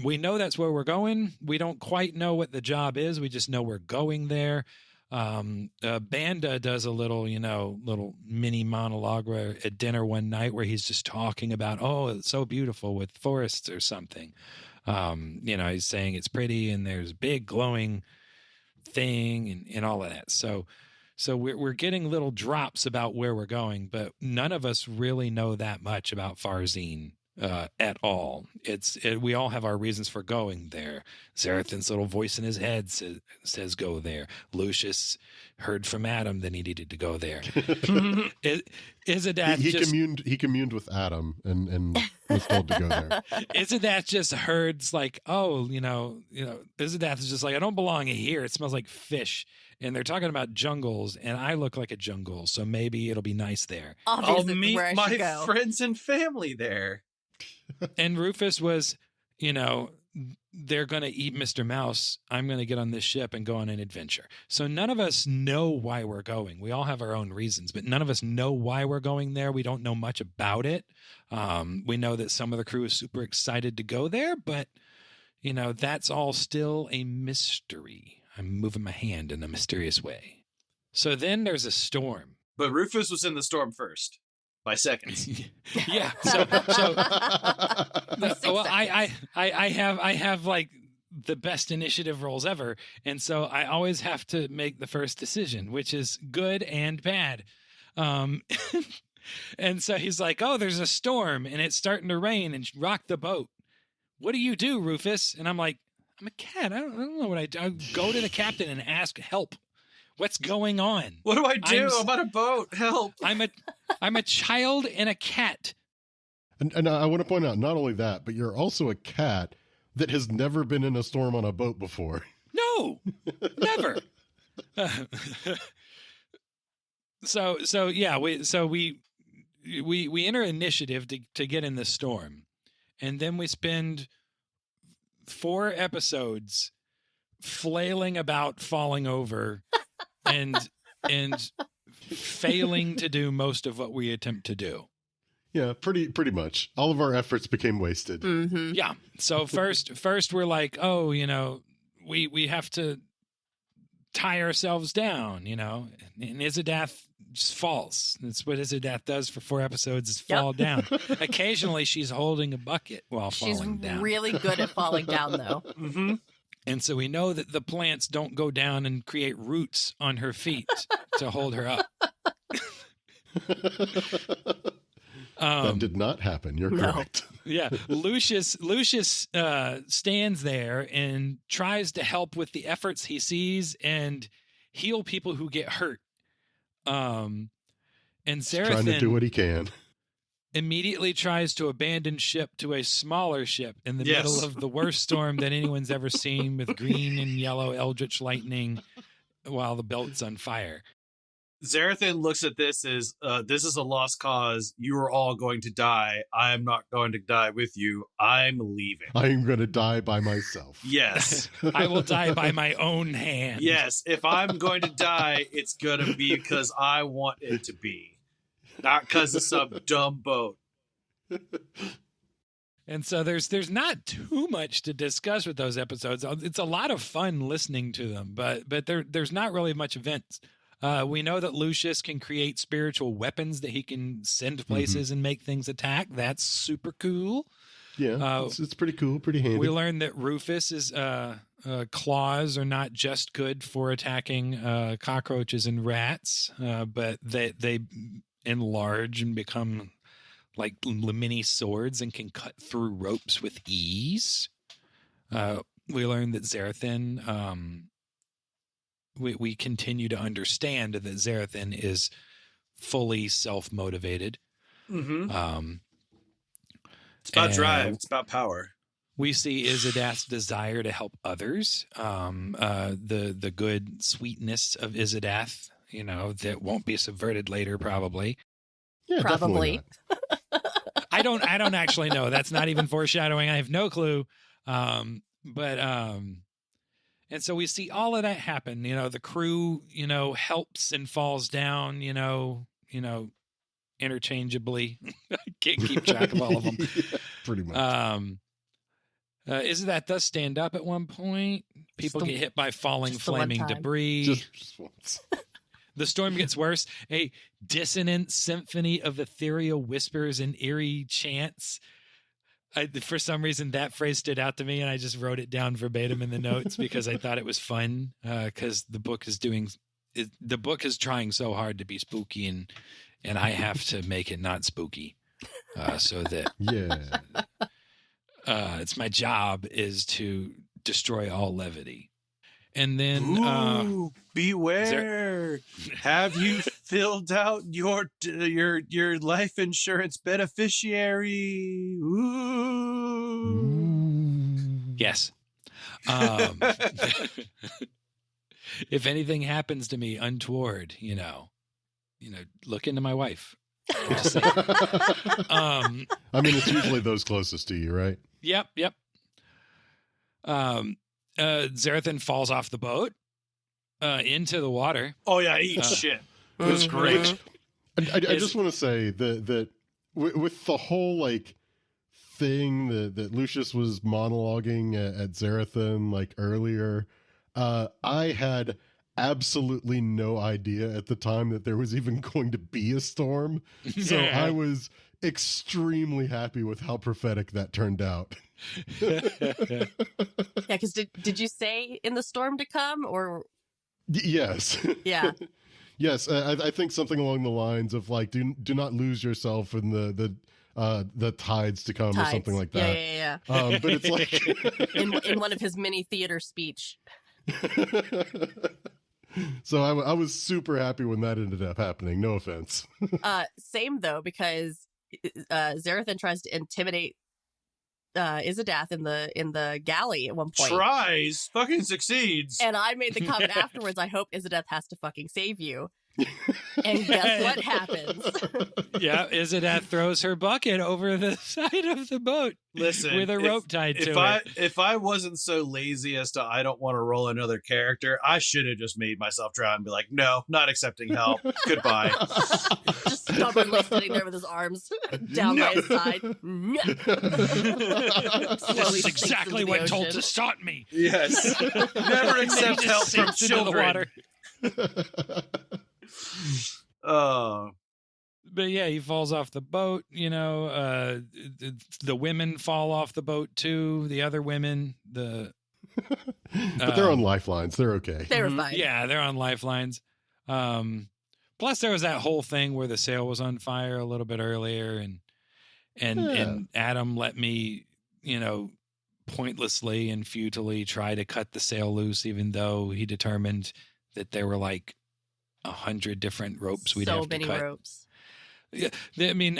[SPEAKER 1] we know that's where we're going. We don't quite know what the job is. We just know we're going there. Banda does a little mini monologue at dinner one night where he's just talking about, it's so beautiful with forests or something. He's saying it's pretty and there's a big glowing thing and all of that. So we're getting little drops about where we're going, but none of us really know that much about Farzine at all. We all have our reasons for going there. Xerothin's little voice in his head says go there. Lucius heard from Adam that he needed to go there. Izzodath
[SPEAKER 3] he communed with Adam and was told to go there.
[SPEAKER 1] Izzodath just heard like, Izzodath is just like, I don't belong here. It smells like fish. And they're talking about jungles, and I look like a jungle, so maybe it'll be nice there.
[SPEAKER 2] I'll meet my friends and family there.
[SPEAKER 1] And Rufus was, they're going to eat Mr. Mouse. I'm going to get on this ship and go on an adventure. So none of us know why we're going. We all have our own reasons, but none of us know why we're going there. We don't know much about it. We know that some of the crew is super excited to go there, but, that's all still a mystery. I'm moving my hand in a mysterious way. So then there's a storm.
[SPEAKER 2] But Rufus was in the storm first. By seconds.
[SPEAKER 1] Yeah. So well, I have like the best initiative rolls ever. And so I always have to make the first decision, which is good and bad. And so he's like, there's a storm and it's starting to rain and rock the boat. What do you do, Rufus? And I'm like, I'm a cat. I don't know what I do. I go to the captain and ask help. What's going on?
[SPEAKER 2] What do I do? I'm on a boat. Help.
[SPEAKER 1] I'm a child and a cat.
[SPEAKER 3] And I want to point out, not only that, but you're also a cat that has never been in a storm on a boat before.
[SPEAKER 1] No, never. So yeah, we enter initiative to get in the storm, and then we spend 4 episodes flailing about, falling over. And failing to do most of what we attempt to do.
[SPEAKER 3] Yeah, pretty much. All of our efforts became wasted.
[SPEAKER 4] Mm-hmm.
[SPEAKER 1] Yeah. So first we're like, we have to tie ourselves down, and Izzodath just falls. That's what Izzodath does for 4 episodes is fall down. Occasionally she's holding a bucket while falling down.
[SPEAKER 4] She's really good at falling down though.
[SPEAKER 2] Mm-hmm.
[SPEAKER 1] And so we know that the plants don't go down and create roots on her feet to hold her up.
[SPEAKER 3] That did not happen. You're correct.
[SPEAKER 1] Yeah. Lucius stands there and tries to help with the efforts he sees and heal people who get hurt. And Xerothin,
[SPEAKER 3] trying to do what he can.
[SPEAKER 1] immediately tries to abandon ship to a smaller ship in the
[SPEAKER 2] Yes.
[SPEAKER 1] middle of the worst storm that anyone's ever seen, with green and yellow eldritch lightning while the boat's on fire.
[SPEAKER 2] Xerothin looks at this as, this is a lost cause. You are all going to die. I am not going to die with you. I'm leaving.
[SPEAKER 3] I'm going to die by myself.
[SPEAKER 2] Yes.
[SPEAKER 1] I will die by my own hand.
[SPEAKER 2] Yes. If I'm going to die, it's going to be because I want it to be. Not because of some dumb boat.
[SPEAKER 1] And so there's not too much to discuss with those episodes. It's a lot of fun listening to them, but there's not really much events. We know that Lucius can create spiritual weapons that he can send places and make things attack. That's super cool.
[SPEAKER 3] Yeah, it's pretty cool, pretty handy.
[SPEAKER 1] We learned that Rufus's claws are not just good for attacking cockroaches and rats, but they enlarge and become like mini swords and can cut through ropes with ease. We learned that Xerothin, we continue to understand that Xerothin is fully self-motivated.
[SPEAKER 2] Mm-hmm. It's about drive. It's about power.
[SPEAKER 1] We see Izzodath's desire to help others. The good sweetness of Izzodath, that won't be subverted later, probably.
[SPEAKER 3] Yeah,
[SPEAKER 4] Probably.
[SPEAKER 1] I don't actually know. That's not even foreshadowing. I have no clue. And so we see all of that happen. The crew, helps and falls down, interchangeably. I can't keep track of all of them.
[SPEAKER 3] Yeah, pretty much.
[SPEAKER 1] Izzodath does stand up at one point. People get hit by falling, flaming debris.
[SPEAKER 3] Just once.
[SPEAKER 1] The storm gets worse. A dissonant symphony of ethereal whispers and eerie chants. For some reason, that phrase stood out to me, and I just wrote it down verbatim in the notes because I thought it was fun. Because the book is trying so hard to be spooky, and I have to make it not spooky, so that it's my job is to destroy all levity. And then,
[SPEAKER 2] beware! Have you filled out your life insurance beneficiary? Ooh.
[SPEAKER 1] Yes. If anything happens to me untoward, look into my wife. Just saying.
[SPEAKER 3] I mean, it's usually those closest to you, right?
[SPEAKER 1] Yep. Xerothin falls off the boat into the water.
[SPEAKER 2] Oh yeah, eat shit. It was great.
[SPEAKER 3] I just want to say that with the whole thing that Lucius was monologuing at Xerothin earlier, I had absolutely no idea at the time that there was even going to be a storm. So I was extremely happy with how prophetic that turned out.
[SPEAKER 4] Yeah, because did you say in the storm to come, or?
[SPEAKER 3] Yes.
[SPEAKER 4] Yeah.
[SPEAKER 3] Yes, I think something along the lines of do not lose yourself in the tides to come or something like that.
[SPEAKER 4] Yeah.
[SPEAKER 3] But it's like
[SPEAKER 4] in one of his mini theater speech.
[SPEAKER 3] So I was super happy when that ended up happening. No offense.
[SPEAKER 4] Same though, because Xerothin tries to intimidate Izzodath in the galley at one point.
[SPEAKER 2] Tries, fucking succeeds.
[SPEAKER 4] And I made the comment afterwards, I hope Izzodath has to fucking save you. And guess what happens?
[SPEAKER 1] Yeah, Izzodath throws her bucket over the side of the boat.
[SPEAKER 2] Listen,
[SPEAKER 1] with a rope tied to it.
[SPEAKER 2] If I wasn't so lazy as to I don't want to roll another character, I should have just made myself drown and be like, no, not accepting help. Goodbye.
[SPEAKER 4] Just stubbornly sitting there with his arms down by his side.
[SPEAKER 1] This is exactly what told to stop me.
[SPEAKER 2] Yes. Never accept help from children. Oh.
[SPEAKER 1] But yeah, he falls off the boat, the women fall off the boat too, the other women, but
[SPEAKER 3] they're on lifelines. They're okay.
[SPEAKER 4] They were fine.
[SPEAKER 1] Yeah, they're on lifelines. Plus there was that whole thing where the sail was on fire a little bit earlier and Adam let me, pointlessly and futilely try to cut the sail loose, even though he determined that there were 100 different ropes we'd have to cut.
[SPEAKER 4] So many ropes.
[SPEAKER 1] Yeah, I mean,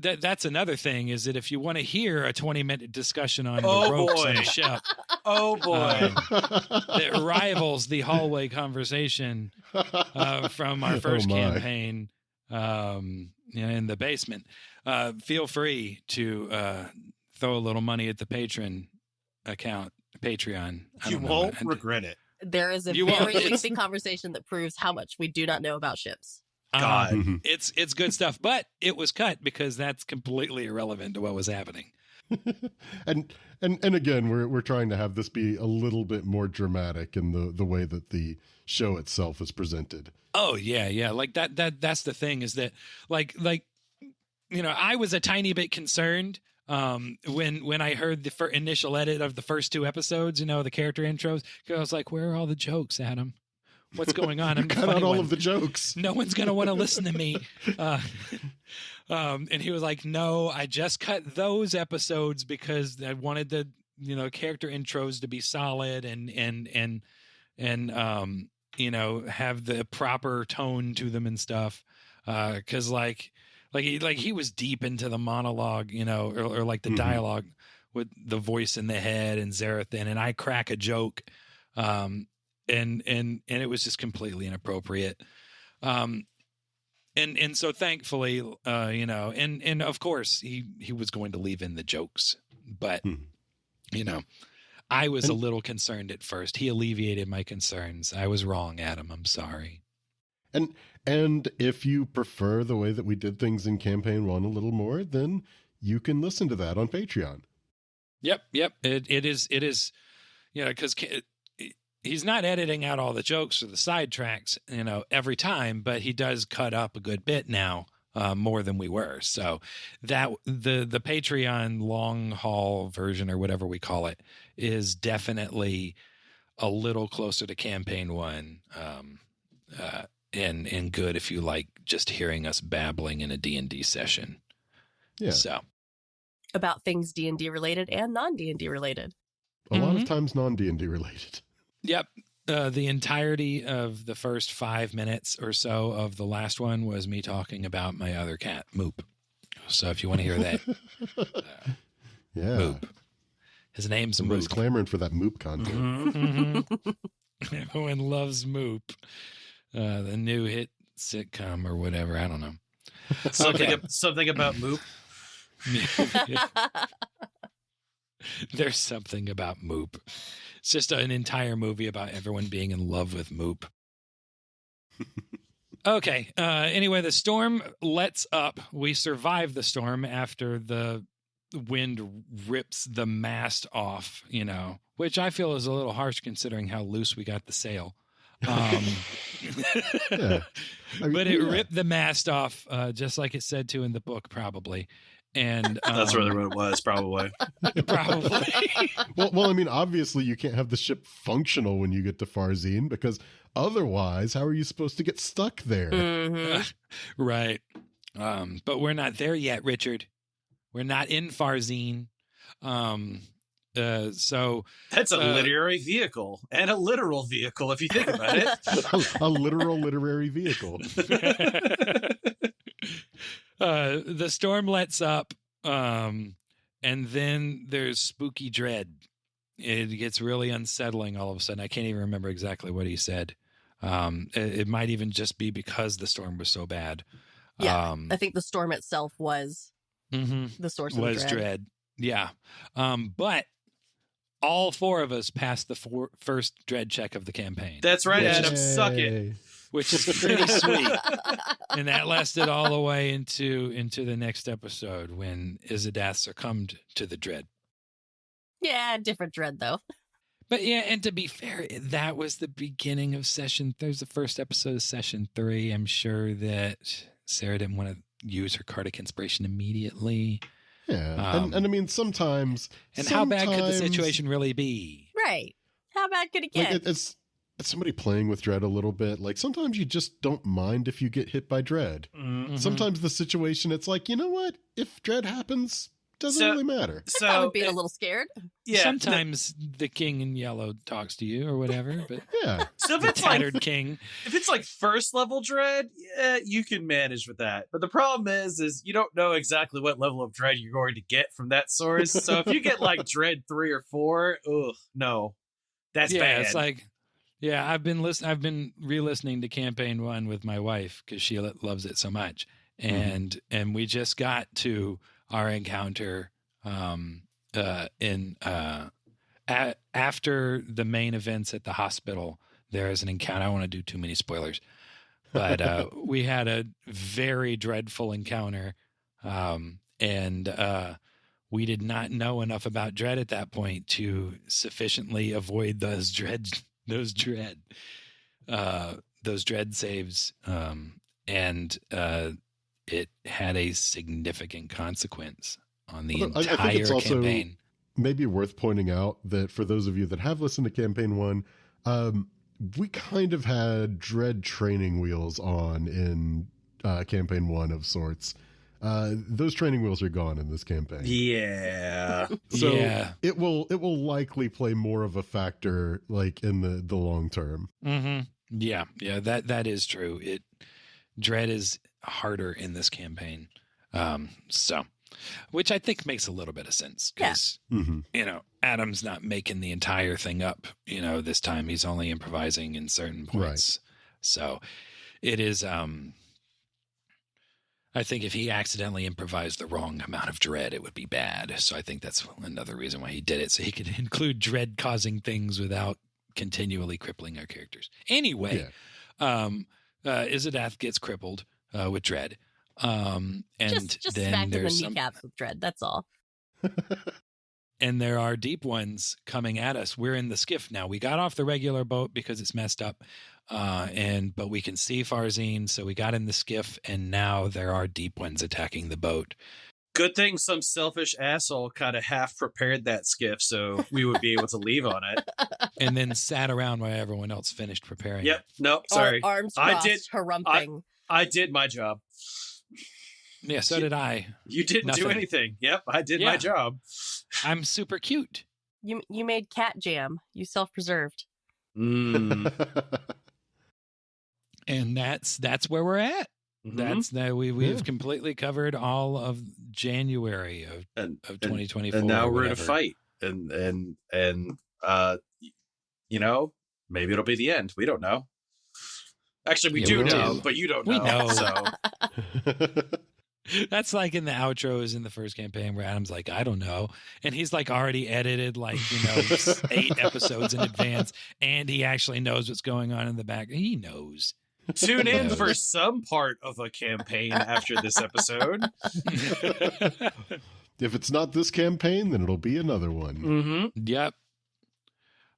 [SPEAKER 1] that's another thing is that if you want to hear a 20-minute discussion on
[SPEAKER 2] Oh,
[SPEAKER 1] the ropes
[SPEAKER 2] boy.
[SPEAKER 1] on a ship
[SPEAKER 2] Oh boy.
[SPEAKER 1] that rivals the hallway conversation from our first campaign in the basement, feel free to throw a little money at the Patreon. I
[SPEAKER 2] You
[SPEAKER 1] don't know
[SPEAKER 2] won't
[SPEAKER 1] what-
[SPEAKER 2] regret it.
[SPEAKER 4] There is a
[SPEAKER 1] You won't.
[SPEAKER 4] very lengthy conversation that proves how much we do not know about ships.
[SPEAKER 2] God.
[SPEAKER 1] It's good stuff, but it was cut because that's completely irrelevant to what was happening.
[SPEAKER 3] and again, we're trying to have this be a little bit more dramatic in the way that the show itself is presented.
[SPEAKER 1] Oh yeah. Like that's the thing is that like I was a tiny bit concerned when I heard the initial edit of the first 2 episodes, the character intros, 'cause I was like, where are all the jokes, Adam? What's going on? I'm the
[SPEAKER 3] Cut
[SPEAKER 1] funny
[SPEAKER 3] out all
[SPEAKER 1] one.
[SPEAKER 3] of the jokes.
[SPEAKER 1] No one's going to want to listen to me. And he was like, no, I just cut those episodes because I wanted the, character intros to be solid and have the proper tone to them and stuff. 'Cause like he was deep into the monologue, or like the dialogue with the voice in the head and Xerothin, and I crack a joke. And it was just completely inappropriate. And so thankfully, and of course he was going to leave in the jokes, but I was a little concerned at first. He alleviated my concerns. I was wrong, Adam. I'm sorry.
[SPEAKER 3] And if you prefer the way that we did things in campaign 1 a little more, then you can listen to that on Patreon.
[SPEAKER 1] Yep. It is, because he's not editing out all the jokes or the sidetracks, every time, but he does cut up a good bit now, more than we were. So that the Patreon long haul version or whatever we call it is definitely a little closer to campaign 1. And good if you like just hearing us babbling in a D&D session.
[SPEAKER 3] Yeah.
[SPEAKER 1] So
[SPEAKER 4] About things D&D related and non-D&D related.
[SPEAKER 3] A lot of times non-D&D related.
[SPEAKER 1] Yep. The entirety of the first 5 minutes or so of the last one was me talking about my other cat, Moop. So if you want to hear that,
[SPEAKER 3] Yeah.
[SPEAKER 1] Moop. His name's
[SPEAKER 3] Somebody's
[SPEAKER 1] Moop.
[SPEAKER 3] clamoring for that Moop content.
[SPEAKER 1] Everyone loves Moop. The new hit sitcom or whatever. I don't know.
[SPEAKER 2] Something about Moop.
[SPEAKER 1] There's something about Moop. It's just an entire movie about everyone being in love with Moop. Okay. Anyway, the storm lets up. We survive the storm after the wind rips the mast off, which I feel is a little harsh considering how loose we got the sail.
[SPEAKER 3] Yeah.
[SPEAKER 1] But it ripped the mast off, just like it said to in the book, probably. And
[SPEAKER 2] That's really what it was, probably.
[SPEAKER 1] probably.
[SPEAKER 3] Well, I mean, obviously you can't have the ship functional when you get to Farzine, because otherwise, how are you supposed to get stuck there?
[SPEAKER 4] Mhm.
[SPEAKER 1] Right. But we're not there yet, Richard. We're not in Farzine. So
[SPEAKER 2] That's a literary vehicle and a literal vehicle, if you think about it.
[SPEAKER 3] A literal literary vehicle.
[SPEAKER 1] The storm lets up, and then there's spooky dread. It gets really unsettling all of a sudden. I can't even remember exactly what he said. It might even just be because the storm was so bad.
[SPEAKER 4] Yeah, I think the storm itself was
[SPEAKER 1] Mm-hmm.
[SPEAKER 4] the source of
[SPEAKER 1] Was
[SPEAKER 4] the dread.
[SPEAKER 1] dread. Yeah. But all 4 of us passed the first dread check of the campaign.
[SPEAKER 2] That's right,
[SPEAKER 1] Which
[SPEAKER 2] Adam.
[SPEAKER 1] is-
[SPEAKER 2] Suck it.
[SPEAKER 3] Yay.
[SPEAKER 1] which is pretty sweet. And that lasted all the way into the next episode when Izzodath succumbed to the dread.
[SPEAKER 4] Yeah, different dread though.
[SPEAKER 1] But yeah, and to be fair, that was the beginning of session. There's the first episode of session 3. I'm sure that Sarah didn't want to use her card of inspiration immediately.
[SPEAKER 3] Yeah. And I mean, sometimes.
[SPEAKER 1] And how bad could the
[SPEAKER 3] sometimes,
[SPEAKER 1] situation really be?
[SPEAKER 4] Right. How bad could it get?
[SPEAKER 3] Like, it's somebody playing with dread a little bit. Like, sometimes you just don't mind if you get hit by dread.
[SPEAKER 1] Mhm.
[SPEAKER 3] Sometimes the situation, it's like, you know what? If dread happens, doesn't really matter.
[SPEAKER 4] I thought we'd be a little scared.
[SPEAKER 2] Yeah.
[SPEAKER 1] Sometimes the king in yellow talks to you or whatever, but
[SPEAKER 3] Yeah.
[SPEAKER 2] So if
[SPEAKER 1] the
[SPEAKER 2] it's like
[SPEAKER 1] tattered king.
[SPEAKER 2] if it's like first level dread, yeah, you can manage with that. But the problem is you don't know exactly what level of dread you're going to get from that source. So if you get like dread 3 or 4, ugh, no, that's bad.
[SPEAKER 1] It's like, I've been re-listening to campaign 1 with my wife because she loves it so much, and we just got to our encounter after the main events at the hospital. There is an encounter. I don't want to do too many spoilers, but we had a very dreadful encounter, and we did not know enough about dread at that point to sufficiently avoid those dread saves, and it had a significant consequence on the entire
[SPEAKER 3] I think it's also
[SPEAKER 1] campaign.
[SPEAKER 3] Maybe worth pointing out that for those of you that have listened to campaign 1, we kind of had dread training wheels on in campaign 1 of sorts. Those training wheels are gone in this campaign.
[SPEAKER 2] Yeah.
[SPEAKER 3] So
[SPEAKER 1] Yeah.
[SPEAKER 3] it will likely play more of a factor like in the long term.
[SPEAKER 1] Mm-hmm. Yeah, that is true. Dread is harder in this campaign, so which I think makes a little bit of sense because Adam's not making the entire thing up. This time he's only improvising in certain points, so it is. I think if he accidentally improvised the wrong amount of dread, it would be bad. So I think that's another reason why he did it, so he could include dread-causing things without continually crippling our characters. Anyway, Izzodath gets crippled with dread. And
[SPEAKER 4] just
[SPEAKER 1] then
[SPEAKER 4] smacked in the
[SPEAKER 1] there's
[SPEAKER 4] kneecaps with dread. That's all.
[SPEAKER 1] and there are deep ones coming at us. We're in the skiff now. We got off the regular boat because it's messed up. But we can see Farzine, so we got in the skiff, and now there are deep ones attacking the boat.
[SPEAKER 2] Good thing some selfish asshole kind of half prepared that skiff so we would be able to leave on it.
[SPEAKER 1] And then sat around while everyone else finished preparing.
[SPEAKER 2] Yep. Nope. Sorry.
[SPEAKER 4] Arms crossed, harumping.
[SPEAKER 2] I did my job.
[SPEAKER 1] Yeah, so did I.
[SPEAKER 2] You didn't do anything. Yep, I did my job.
[SPEAKER 1] I'm super cute.
[SPEAKER 4] You made cat jam. You self-preserved.
[SPEAKER 1] And that's where we're at.
[SPEAKER 2] Mm-hmm.
[SPEAKER 1] We've completely covered all of January of 2024.
[SPEAKER 2] And now we're in a fight. And maybe it'll be the end. We don't know. Actually, we do know, but you don't know.
[SPEAKER 1] We know.
[SPEAKER 2] So.
[SPEAKER 1] That's like in the outros in the first campaign where Adam's like, I don't know. And he's like already edited 8 episodes in advance. And he actually knows what's going on in the back. He knows.
[SPEAKER 2] Tune in for some part of a campaign after this episode.
[SPEAKER 3] If it's not this campaign, then it'll be another one.
[SPEAKER 2] Mm-hmm.
[SPEAKER 1] Yep.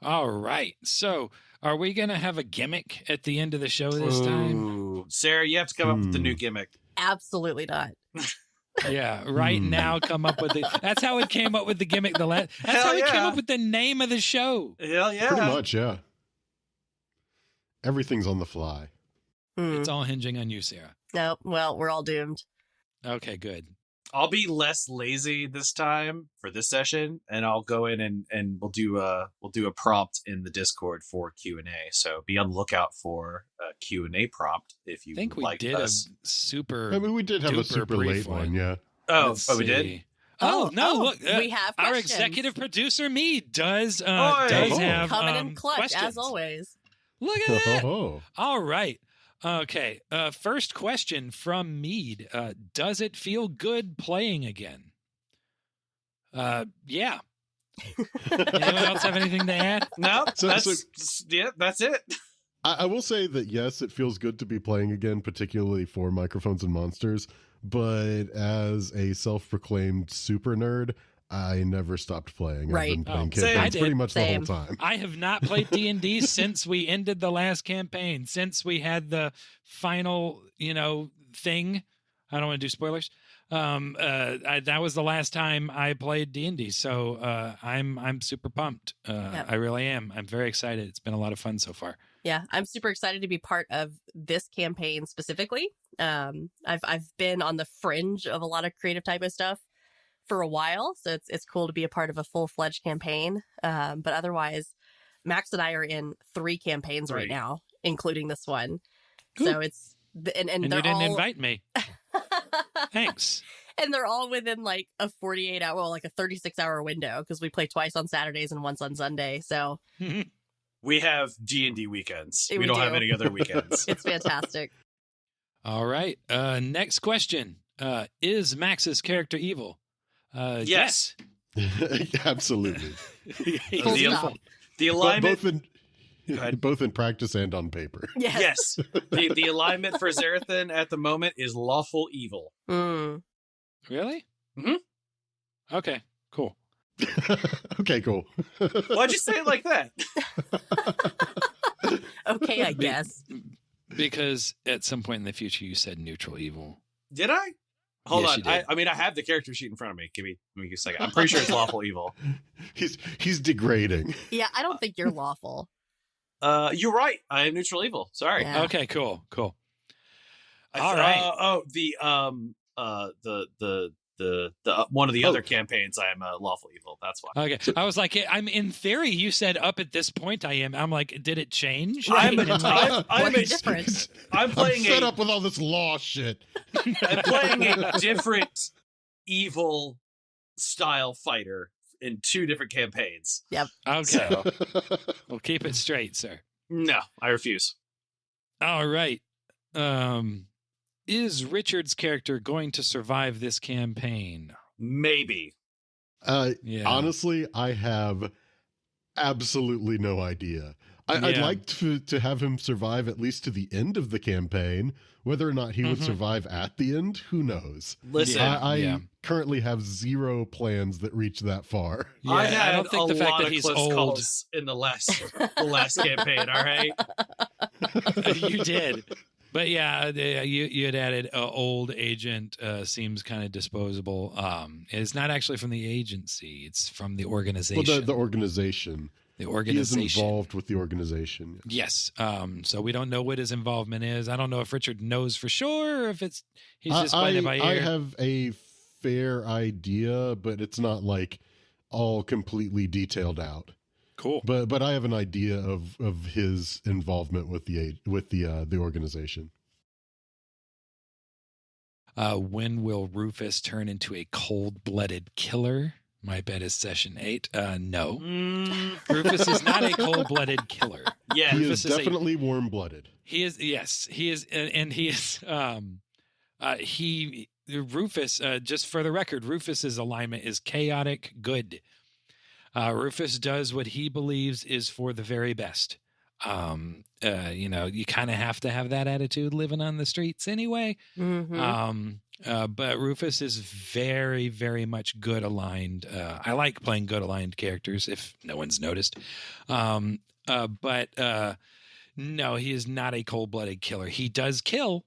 [SPEAKER 1] All right. So are we going to have a gimmick at the end of the show this time?
[SPEAKER 2] Sarah, you have to come up with the new gimmick.
[SPEAKER 4] Absolutely not.
[SPEAKER 1] Yeah, right now come up with that's how it came up with the gimmick. That's how it came up with the name of the show.
[SPEAKER 2] Hell yeah.
[SPEAKER 3] Pretty much, yeah. Everything's on the fly.
[SPEAKER 1] It's all hinging on you, Sarah.
[SPEAKER 4] No, well, we're all doomed.
[SPEAKER 1] Okay, good.
[SPEAKER 2] I'll be less lazy this time for this session, and I'll go in and we'll do a prompt in the Discord for Q&A. So be on the lookout for a Q&A prompt if you
[SPEAKER 1] think we
[SPEAKER 2] like
[SPEAKER 1] did
[SPEAKER 2] us.
[SPEAKER 1] A super.
[SPEAKER 3] I mean, we did have a super late one, yeah.
[SPEAKER 2] Oh, we did.
[SPEAKER 1] Oh no! Look,
[SPEAKER 4] we have
[SPEAKER 1] our
[SPEAKER 4] questions.
[SPEAKER 1] executive producer me does
[SPEAKER 2] Oh.
[SPEAKER 1] have
[SPEAKER 4] coming in clutch
[SPEAKER 1] questions.
[SPEAKER 4] as always.
[SPEAKER 1] Look at that! All right. Okay. First question from Mead. Does it feel good playing again? Yeah. Anyone else have anything to add?
[SPEAKER 2] No, that's it.
[SPEAKER 3] I will say that, yes, it feels good to be playing again, particularly for Microphones and Monsters. But as a self-proclaimed super nerd, I never stopped playing.
[SPEAKER 4] Right.
[SPEAKER 3] I've been playing
[SPEAKER 2] Same.
[SPEAKER 3] campaigns pretty much the whole time.
[SPEAKER 1] I have not played D&D since we ended the last campaign, since we had the final, thing. I don't want to do spoilers. That was the last time I played D&D, so I'm super pumped. I really am. I'm very excited. It's been a lot of fun so far.
[SPEAKER 4] Yeah, I'm super excited to be part of this campaign specifically. I've been on the fringe of a lot of creative type of stuff, for a while, so it's cool to be a part of a full-fledged campaign. But otherwise, Max and I are in 3 campaigns right now, including this one.
[SPEAKER 1] Ooh.
[SPEAKER 4] So it's and
[SPEAKER 1] And
[SPEAKER 4] they're
[SPEAKER 1] you didn't
[SPEAKER 4] all
[SPEAKER 1] invite me. Thanks.
[SPEAKER 4] and they're all within like a 48-hour, well, like a 36-hour window because we play twice on Saturdays and once on Sunday. So
[SPEAKER 2] We have D&D weekends. We
[SPEAKER 4] We
[SPEAKER 2] don't
[SPEAKER 4] do.
[SPEAKER 2] have any other weekends.
[SPEAKER 4] it's fantastic.
[SPEAKER 1] All right. Next question. Is Max's character evil?
[SPEAKER 2] Yes.
[SPEAKER 3] Absolutely.
[SPEAKER 4] Full
[SPEAKER 2] the,
[SPEAKER 4] stop.
[SPEAKER 2] the alignment.
[SPEAKER 3] Both in practice and on paper.
[SPEAKER 4] Yes.
[SPEAKER 2] Yes. The alignment for Xerothin at the moment is lawful evil.
[SPEAKER 4] Mm.
[SPEAKER 1] Really?
[SPEAKER 2] Mhm.
[SPEAKER 1] Okay, cool.
[SPEAKER 3] Okay, cool.
[SPEAKER 2] Why'd you say it like that?
[SPEAKER 4] Okay, I guess.
[SPEAKER 1] Because at some point in the future you said neutral evil.
[SPEAKER 2] Did I? Hold
[SPEAKER 1] Yes,
[SPEAKER 2] on.
[SPEAKER 1] you did.
[SPEAKER 2] I mean, I have the character sheet in front of me. Give me a second. I'm pretty sure it's lawful evil.
[SPEAKER 3] He's degrading.
[SPEAKER 4] Yeah, I don't think you're lawful.
[SPEAKER 2] You're right. I am neutral evil. Sorry.
[SPEAKER 4] Yeah.
[SPEAKER 1] Okay, cool.
[SPEAKER 2] All right. The one of the other campaigns, I am lawful evil. That's why.
[SPEAKER 1] Okay. I was like, I'm in theory, you said up at this point I am. I'm like, did it change?
[SPEAKER 2] I'm
[SPEAKER 4] What's different?
[SPEAKER 2] I'm playing
[SPEAKER 3] fed up with all this law shit.
[SPEAKER 2] I'm playing a different evil style fighter in 2 different campaigns.
[SPEAKER 1] Okay.
[SPEAKER 2] So,
[SPEAKER 1] We'll keep it straight, sir.
[SPEAKER 2] no, I refuse.
[SPEAKER 1] All right. Is Richard's character going to survive this campaign?
[SPEAKER 2] Maybe.
[SPEAKER 1] Yeah.
[SPEAKER 3] Honestly, I have absolutely no idea. I'd
[SPEAKER 1] Yeah.
[SPEAKER 3] like to have him survive at least to the end of the campaign. Whether or not he would
[SPEAKER 1] Mhm.
[SPEAKER 3] survive at the end, who knows?
[SPEAKER 2] Listen,
[SPEAKER 1] Yeah.
[SPEAKER 3] I currently have 0 plans that reach that far.
[SPEAKER 1] Yeah,
[SPEAKER 2] I had
[SPEAKER 1] don't think
[SPEAKER 2] a
[SPEAKER 1] the fact
[SPEAKER 2] lot
[SPEAKER 1] that
[SPEAKER 2] of
[SPEAKER 1] he's
[SPEAKER 2] close
[SPEAKER 1] old.
[SPEAKER 2] calls in the last campaign. All right.
[SPEAKER 1] You did. But yeah, you had added old agent seems kind of disposable. It's not actually from the agency; it's from the organization.
[SPEAKER 3] Well, the organization.
[SPEAKER 1] The
[SPEAKER 3] He is
[SPEAKER 1] organization.
[SPEAKER 3] involved with the organization.
[SPEAKER 1] Yes. So we don't know what his involvement is. I don't know if Richard knows for sure or if he's just playing it by ear.
[SPEAKER 3] I have a fair idea, but it's not like all completely detailed out.
[SPEAKER 1] Cool.
[SPEAKER 3] But I have an idea of his involvement with the organization.
[SPEAKER 1] When will Rufus turn into a cold-blooded killer? My bet is session 8. No. Rufus is not a cold-blooded killer.
[SPEAKER 2] Yeah.
[SPEAKER 3] He
[SPEAKER 1] Rufus
[SPEAKER 3] is
[SPEAKER 1] is
[SPEAKER 3] definitely warm-blooded.
[SPEAKER 1] He is, yes, he is, and he is, Rufus, just for the record, Rufus's alignment is chaotic good. Rufus does what he believes is for the very best. You kind of have to have that attitude living on the streets anyway.
[SPEAKER 4] Mm-hmm.
[SPEAKER 1] But Rufus is very, very much good aligned. I like playing good aligned characters, if no one's noticed. But no, he is not a cold-blooded killer. He does kill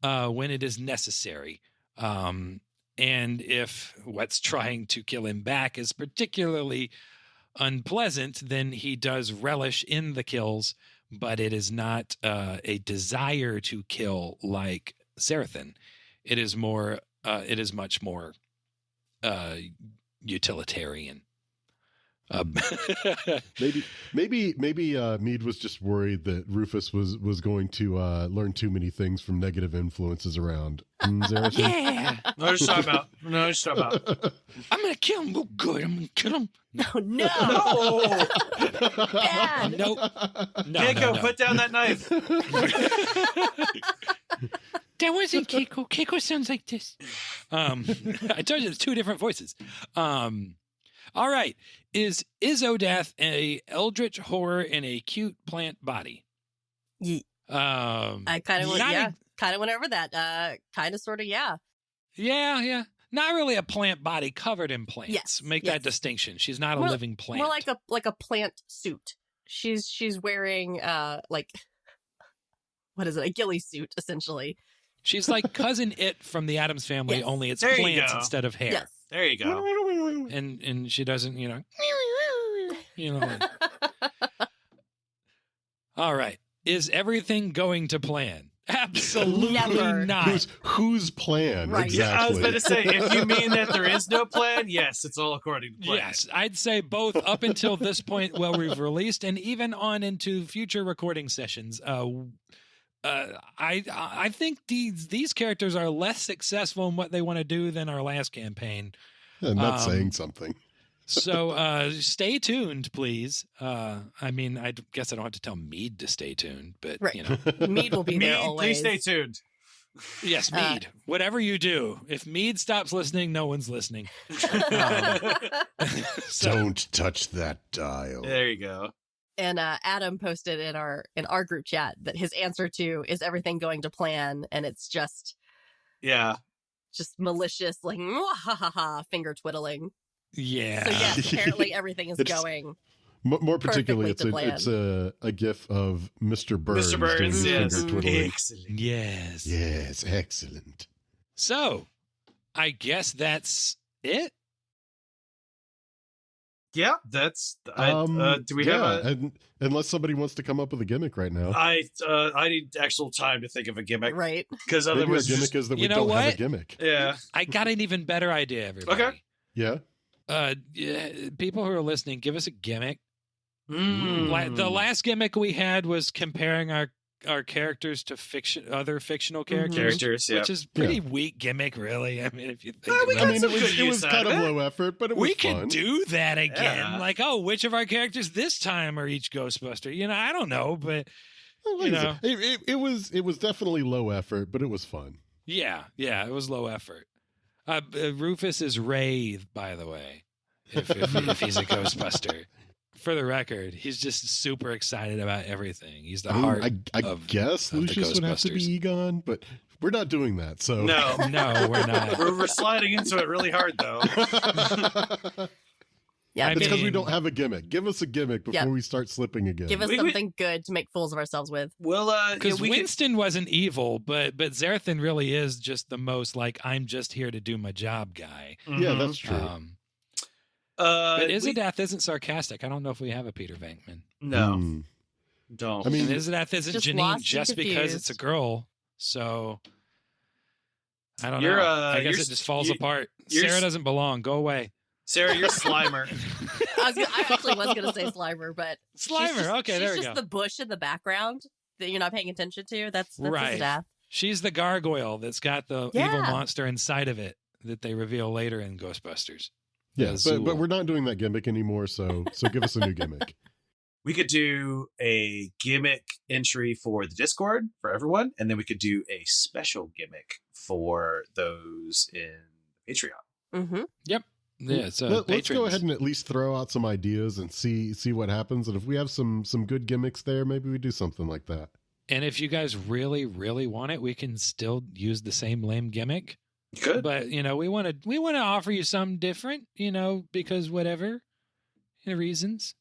[SPEAKER 1] when it is necessary. And if what's trying to kill him back is particularly unpleasant, then he does relish in the kills, but it is not a desire to kill like Xerothin. It is more. It is much more utilitarian.
[SPEAKER 3] Maybe Mead was just worried that Rufus was going to learn too many things from negative influences around. Xerothin?
[SPEAKER 1] Yeah,
[SPEAKER 2] No, just talk about.
[SPEAKER 1] I'm gonna kill him. Oh, good. I'm gonna kill him.
[SPEAKER 4] Oh, no.
[SPEAKER 2] No.
[SPEAKER 4] Bad.
[SPEAKER 1] Nope. No,
[SPEAKER 2] Keiko,
[SPEAKER 1] no.
[SPEAKER 2] put down that knife.
[SPEAKER 1] That wasn't Keiko. Keiko sounds like this. I told you, there's 2 different voices. All right. Is Izzodath a eldritch horror in a cute plant body?
[SPEAKER 4] I kind of went,
[SPEAKER 1] not
[SPEAKER 4] yeah, kind of went over that. Kind of, sort of, yeah.
[SPEAKER 1] Yeah. Not really a plant body covered in plants.
[SPEAKER 4] Yes,
[SPEAKER 1] Make
[SPEAKER 4] yes.
[SPEAKER 1] that distinction. She's not
[SPEAKER 4] More-
[SPEAKER 1] a living plant.
[SPEAKER 4] More like a plant suit. She's wearing like what is it? A ghillie suit, essentially.
[SPEAKER 1] She's like Cousin It from the Addams Family,
[SPEAKER 4] Yes.
[SPEAKER 1] only it's
[SPEAKER 2] There you
[SPEAKER 1] plants
[SPEAKER 2] go.
[SPEAKER 1] instead of hair.
[SPEAKER 4] Yes.
[SPEAKER 2] There you go.
[SPEAKER 1] And she doesn't, All right. Is everything going to plan? Absolutely
[SPEAKER 4] Never.
[SPEAKER 1] not.
[SPEAKER 3] Whose plan?
[SPEAKER 4] Right.
[SPEAKER 3] Exactly.
[SPEAKER 2] Yeah, I was going to say, if you mean that there is no plan, yes, it's all according to plan.
[SPEAKER 1] Yes, I'd say both up until this point, well, we've released, and even on into future recording sessions. I think these characters are less successful in what they want to do than our last campaign.
[SPEAKER 3] I'm not saying something.
[SPEAKER 1] So stay tuned, please. I mean, I guess I don't have to tell Mead to stay tuned, but
[SPEAKER 4] Right.
[SPEAKER 1] you know,
[SPEAKER 4] Mead will be there
[SPEAKER 2] Mead,
[SPEAKER 4] always.
[SPEAKER 2] please stay tuned.
[SPEAKER 1] yes, Mead. Whatever you do, if Mead stops listening, no one's listening. So-
[SPEAKER 3] Don't touch that dial.
[SPEAKER 2] There you go.
[SPEAKER 4] And Adam posted in our group chat that his answer to is everything going to plan, and it's just
[SPEAKER 2] Yeah.
[SPEAKER 4] malicious, like ha ha ha, finger twiddling.
[SPEAKER 1] yeah.
[SPEAKER 4] So yes, apparently everything is
[SPEAKER 3] It's-
[SPEAKER 4] going.
[SPEAKER 3] More particularly,
[SPEAKER 4] Perfectly
[SPEAKER 3] it's a gif of Mr. Burns,
[SPEAKER 2] Mr. Burns,
[SPEAKER 3] doing his
[SPEAKER 2] yes.
[SPEAKER 3] finger twiddling.
[SPEAKER 2] Excellent.
[SPEAKER 1] Yes.
[SPEAKER 3] Yes, excellent.
[SPEAKER 1] So, I guess that's it.
[SPEAKER 2] Yeah, that's. Do we have a?
[SPEAKER 3] and unless somebody wants to come up with a gimmick right now.
[SPEAKER 2] I need actual time to think of a gimmick
[SPEAKER 4] Right.
[SPEAKER 2] because
[SPEAKER 3] Maybe our
[SPEAKER 2] otherwise,
[SPEAKER 3] gimmick is that we
[SPEAKER 1] You know
[SPEAKER 3] don't have
[SPEAKER 1] what?
[SPEAKER 3] a gimmick.
[SPEAKER 2] yeah.
[SPEAKER 1] I got an even better idea, everybody.
[SPEAKER 2] Okay.
[SPEAKER 3] Yeah.
[SPEAKER 1] Yeah, people who are listening, give us a gimmick.
[SPEAKER 2] Mm.
[SPEAKER 1] The last gimmick we had was comparing our characters to other fictional
[SPEAKER 2] Characters, yeah.
[SPEAKER 1] which is pretty weak gimmick, really. I mean, if you think
[SPEAKER 2] Well, we
[SPEAKER 1] about
[SPEAKER 2] got
[SPEAKER 1] it.
[SPEAKER 2] some
[SPEAKER 3] it
[SPEAKER 2] good
[SPEAKER 3] was
[SPEAKER 2] use out
[SPEAKER 3] kind
[SPEAKER 2] of
[SPEAKER 3] of
[SPEAKER 2] it.
[SPEAKER 3] low effort, but it was
[SPEAKER 1] We
[SPEAKER 3] fun.
[SPEAKER 1] could do that again.
[SPEAKER 2] Yeah.
[SPEAKER 1] Like, oh, which of our characters this time are each Ghostbuster? You know, I don't know, but
[SPEAKER 3] Like
[SPEAKER 1] you
[SPEAKER 3] I
[SPEAKER 1] know.
[SPEAKER 3] said, it was definitely low effort, but it was fun.
[SPEAKER 1] yeah, it was low effort. Rufus is Ray, by the way, if he's a Ghostbuster. For the record, he's just super excited about everything. He's the
[SPEAKER 3] I mean,
[SPEAKER 1] heart.
[SPEAKER 3] I
[SPEAKER 1] of-
[SPEAKER 3] guess
[SPEAKER 1] of the
[SPEAKER 3] Lucius would have to be
[SPEAKER 1] Ghostbusters.
[SPEAKER 3] Egon, but we're not doing that. So
[SPEAKER 2] No,
[SPEAKER 1] No, we're not.
[SPEAKER 2] we're sliding into it really hard though.
[SPEAKER 4] Yeah.
[SPEAKER 1] I
[SPEAKER 3] It's because we
[SPEAKER 1] mean-
[SPEAKER 3] don't have a gimmick. Give us a gimmick before
[SPEAKER 4] Yep.
[SPEAKER 3] we start slipping again.
[SPEAKER 4] Give us
[SPEAKER 2] We-
[SPEAKER 4] something good to make fools of ourselves with.
[SPEAKER 2] Well,
[SPEAKER 1] Because
[SPEAKER 2] we could,
[SPEAKER 1] Winston wasn't evil, but Xerothin really is just the most like I'm just here to do my job guy.
[SPEAKER 3] Yeah, that's true.
[SPEAKER 1] But
[SPEAKER 2] we-
[SPEAKER 1] Izzodath isn't sarcastic. I don't know if we have a Peter Venkman.
[SPEAKER 2] no,
[SPEAKER 3] Hmm.
[SPEAKER 2] don't.
[SPEAKER 3] I mean,
[SPEAKER 1] And Izzodath isn't
[SPEAKER 4] Just
[SPEAKER 1] Janine
[SPEAKER 4] lost and
[SPEAKER 1] just because it's a
[SPEAKER 4] confused.
[SPEAKER 1] girl. So I don't
[SPEAKER 2] You're,
[SPEAKER 1] know. I guess
[SPEAKER 2] you're
[SPEAKER 1] it just falls
[SPEAKER 2] you-
[SPEAKER 1] apart.
[SPEAKER 2] you're
[SPEAKER 1] Sarah
[SPEAKER 2] s-
[SPEAKER 1] doesn't belong. Go away.
[SPEAKER 2] Sarah, you're Slimer.
[SPEAKER 4] I actually was going to say Slimer, but she's
[SPEAKER 1] Slimer.
[SPEAKER 4] just-
[SPEAKER 1] Okay, there we
[SPEAKER 4] she's
[SPEAKER 1] go.
[SPEAKER 4] just the bush in the background that you're not paying attention to. That's
[SPEAKER 1] Right.
[SPEAKER 4] Izzodath.
[SPEAKER 1] She's the gargoyle that's got the
[SPEAKER 4] Yeah.
[SPEAKER 1] evil monster inside of it that they reveal later in Ghostbusters.
[SPEAKER 3] yeah,
[SPEAKER 1] Azul.
[SPEAKER 3] but we're not doing that gimmick anymore. So give us a new gimmick.
[SPEAKER 2] We could do a gimmick entry for the Discord for everyone, and then we could do a special gimmick for those in Patreon.
[SPEAKER 4] Mm-hmm.
[SPEAKER 1] Yeah, so
[SPEAKER 3] Let's go
[SPEAKER 1] patrons.
[SPEAKER 3] ahead and at least throw out some ideas and see what happens. And if we have some good gimmicks there, maybe we do something like that.
[SPEAKER 1] And if you guys really, really want it, we can still use the same lame gimmick.
[SPEAKER 2] Good.
[SPEAKER 1] But we want to offer you something different, because whatever, reasons.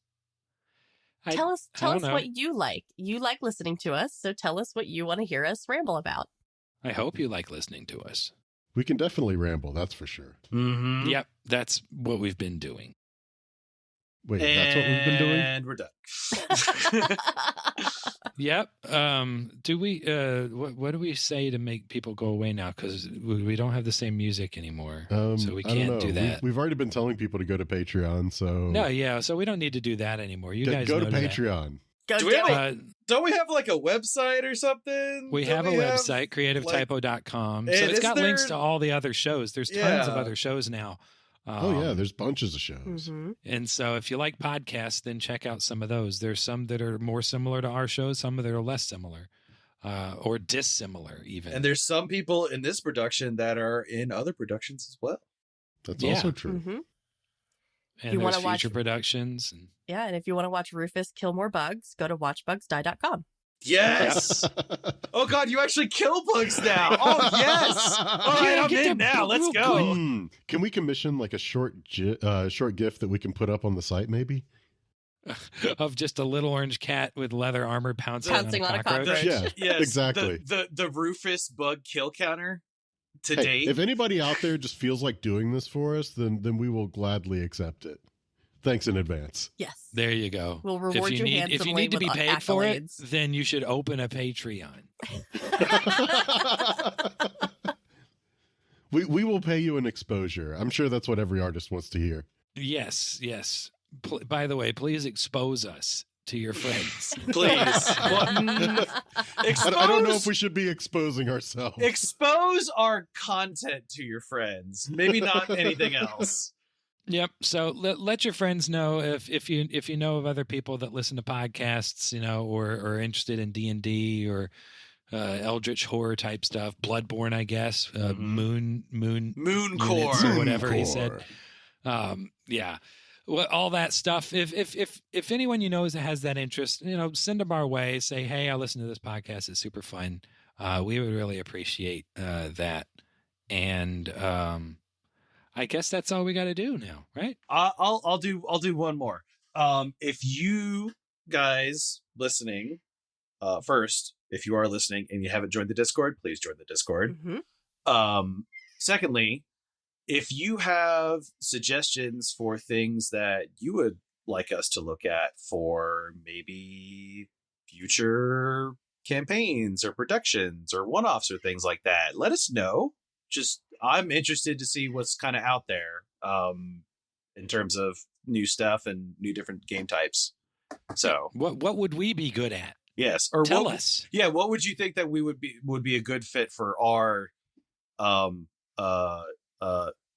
[SPEAKER 4] Tell us
[SPEAKER 1] don't know.
[SPEAKER 4] what you like. You like listening to us, so tell us what you want to hear us ramble about.
[SPEAKER 1] I hope you like listening to us.
[SPEAKER 3] We can definitely ramble, that's for sure.
[SPEAKER 2] Mm-hmm.
[SPEAKER 1] Yep, that's what we've been doing.
[SPEAKER 3] Wait, that's what we've been doing?
[SPEAKER 2] And we're done.
[SPEAKER 1] Yep. Do we? What do we say to make people go away now? Because we don't have the same music anymore, so we
[SPEAKER 3] I don't
[SPEAKER 1] can't
[SPEAKER 3] know.
[SPEAKER 1] do that.
[SPEAKER 3] We've already been telling people to go to Patreon, so
[SPEAKER 1] No, yeah. So we don't need to do that anymore. You guys
[SPEAKER 3] go to
[SPEAKER 1] know that.
[SPEAKER 3] Patreon.
[SPEAKER 4] Go
[SPEAKER 2] Do
[SPEAKER 4] do
[SPEAKER 2] we have
[SPEAKER 4] it.
[SPEAKER 2] Don't we have like a website or something?
[SPEAKER 1] We
[SPEAKER 2] Don't
[SPEAKER 1] have a website, creativetypo.com. So
[SPEAKER 2] And
[SPEAKER 1] it's
[SPEAKER 2] is
[SPEAKER 1] got links
[SPEAKER 2] there-
[SPEAKER 1] to all the other shows. There's tons of
[SPEAKER 2] Yeah.
[SPEAKER 1] other shows now.
[SPEAKER 3] Oh yeah, there's bunches of shows.
[SPEAKER 4] Mm-hmm.
[SPEAKER 1] And so if you like podcasts, then check out some of those. There's some that are more similar to our shows, some that are less similar, or dissimilar even.
[SPEAKER 2] And there's some people in this production that are in other productions as well.
[SPEAKER 3] That's
[SPEAKER 1] Yeah.
[SPEAKER 3] also true.
[SPEAKER 4] Mm-hmm.
[SPEAKER 1] and
[SPEAKER 4] you
[SPEAKER 1] there's
[SPEAKER 4] wanna
[SPEAKER 1] future
[SPEAKER 4] watch-
[SPEAKER 1] productions. And
[SPEAKER 4] Yeah, and if you want to watch Rufus kill more bugs, go to watchbugsdie.com.
[SPEAKER 2] Yes. Oh God, you actually kill bugs now. Oh yes. All right, I'm
[SPEAKER 1] get
[SPEAKER 2] in
[SPEAKER 1] the
[SPEAKER 2] now. Let's
[SPEAKER 1] real
[SPEAKER 2] go.
[SPEAKER 3] Can we commission like a short GIF that we can put up on the site? Maybe.
[SPEAKER 1] of just a little orange cat with leather armor pouncing on a cockroach.
[SPEAKER 3] Yeah,
[SPEAKER 2] Yes,
[SPEAKER 3] exactly.
[SPEAKER 2] The Rufus bug kill counter to
[SPEAKER 3] Hey,
[SPEAKER 2] date.
[SPEAKER 3] if anybody out there just feels like doing this for us, then we will gladly accept it. Thanks in advance.
[SPEAKER 4] Yes.
[SPEAKER 1] There you go.
[SPEAKER 4] We'll reward
[SPEAKER 1] if
[SPEAKER 4] you
[SPEAKER 1] you
[SPEAKER 4] handsomely
[SPEAKER 1] need to be
[SPEAKER 4] with
[SPEAKER 1] paid for it,
[SPEAKER 4] accolades.
[SPEAKER 1] then you should open a Patreon.
[SPEAKER 3] We will pay you an exposure. I'm sure that's what every artist wants to hear.
[SPEAKER 1] Yes, yes. By the way, please expose us to your friends.
[SPEAKER 2] Please.
[SPEAKER 3] I don't know if we should be exposing ourselves.
[SPEAKER 2] Expose our content to your friends. Maybe not anything else.
[SPEAKER 1] Yep. So let your friends know if you know of other people that listen to podcasts, or are interested in D&D or eldritch horror type stuff, Bloodborne, I guess, Moon
[SPEAKER 2] Core
[SPEAKER 1] or whatever he said. Yeah. Well, all that stuff. If anyone you know has that interest, send them our way. Say, hey, I listen to this podcast. It's super fun. We would really appreciate that. And I guess that's all we got to do now, right?
[SPEAKER 2] I'll do one more. If you guys listening, first, if you are listening and you haven't joined the Discord, please join the Discord.
[SPEAKER 4] Mm-hmm.
[SPEAKER 2] Secondly, if you have suggestions for things that you would like us to look at for maybe future campaigns or productions or one-offs or things like that, let us know. I'm interested to see what's kind of out there in terms of new stuff and new different game types. So
[SPEAKER 1] what would we be good at?
[SPEAKER 2] Yes, or
[SPEAKER 1] tell us.
[SPEAKER 2] Yeah, what would you think that we would be a good fit for our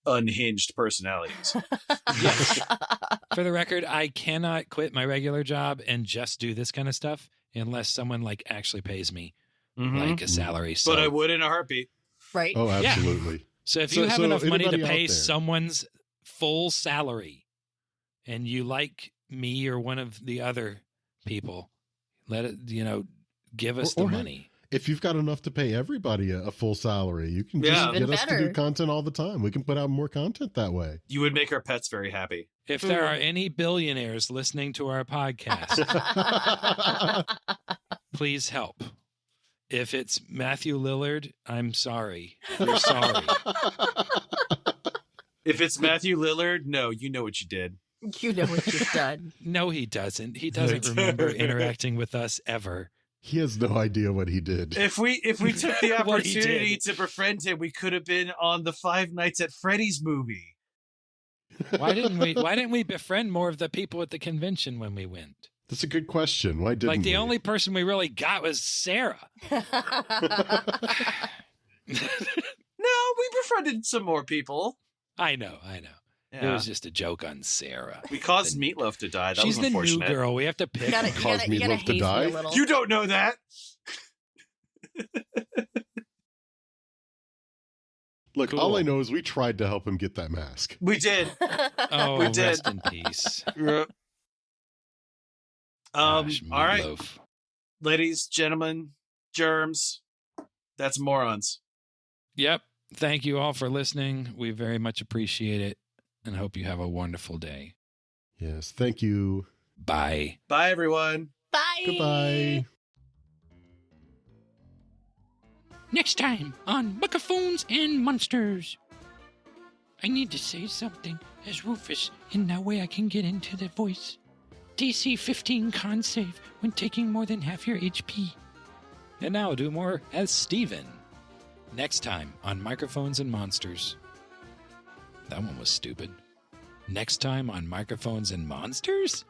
[SPEAKER 2] unhinged personalities?
[SPEAKER 1] Yes. For the record, I cannot quit my regular job and just do this kind of stuff unless someone actually pays me like a salary. So.
[SPEAKER 2] But I would in a heartbeat.
[SPEAKER 4] Right.
[SPEAKER 3] Oh, absolutely.
[SPEAKER 1] Yeah. So if you have enough money to pay
[SPEAKER 3] there,
[SPEAKER 1] someone's full salary and you like me or one of the other people, let it, give us the money.
[SPEAKER 3] If you've got enough to pay everybody a full salary, you can just get us to do content all the time. We can put out more content that way.
[SPEAKER 2] You would make our pets very happy.
[SPEAKER 1] If there are any billionaires listening to our podcast, please help. If it's Matthew Lillard, I'm sorry. You're sorry.
[SPEAKER 2] If it's Matthew Lillard, no, you know what you did.
[SPEAKER 4] You know what you've done.
[SPEAKER 1] No, he doesn't. He doesn't remember interacting with us ever.
[SPEAKER 3] He has no idea what he did.
[SPEAKER 2] If we took the opportunity to befriend him, we could have been on the Five Nights at Freddy's movie.
[SPEAKER 1] Why didn't we befriend more of the people at the convention when we went?
[SPEAKER 3] That's a good question. Why didn't
[SPEAKER 1] the only person we really got was Sarah.
[SPEAKER 2] No, we befriended some more people.
[SPEAKER 1] I know.
[SPEAKER 2] Yeah.
[SPEAKER 1] It was just a joke on Sarah.
[SPEAKER 2] We caused Meatloaf to die. That
[SPEAKER 1] She's
[SPEAKER 2] was unfortunate.
[SPEAKER 1] the new girl. We have to pick.
[SPEAKER 3] Cause Meatloaf to die?
[SPEAKER 2] You don't know that.
[SPEAKER 3] Look,
[SPEAKER 1] Cool.
[SPEAKER 3] all I know is we tried to help him get that mask.
[SPEAKER 2] We did.
[SPEAKER 1] Oh,
[SPEAKER 2] We did.
[SPEAKER 1] rest in peace.
[SPEAKER 2] All right,
[SPEAKER 1] Meatloaf.
[SPEAKER 2] ladies, gentlemen, germs. That's Morons.
[SPEAKER 1] Yep. Thank you all for listening. We very much appreciate it and hope you have a wonderful day.
[SPEAKER 3] Yes, thank you.
[SPEAKER 1] Bye.
[SPEAKER 2] Bye, everyone.
[SPEAKER 4] Bye.
[SPEAKER 3] Goodbye.
[SPEAKER 1] Next time on Microphones and Monsters. I need to say something as Rufus, and that way I can get into the voice. DC 15 con save when taking more than half your HP. And now do more as Steven. Next time on Microphones and Monsters. That one was stupid. Next time on Microphones and Monsters?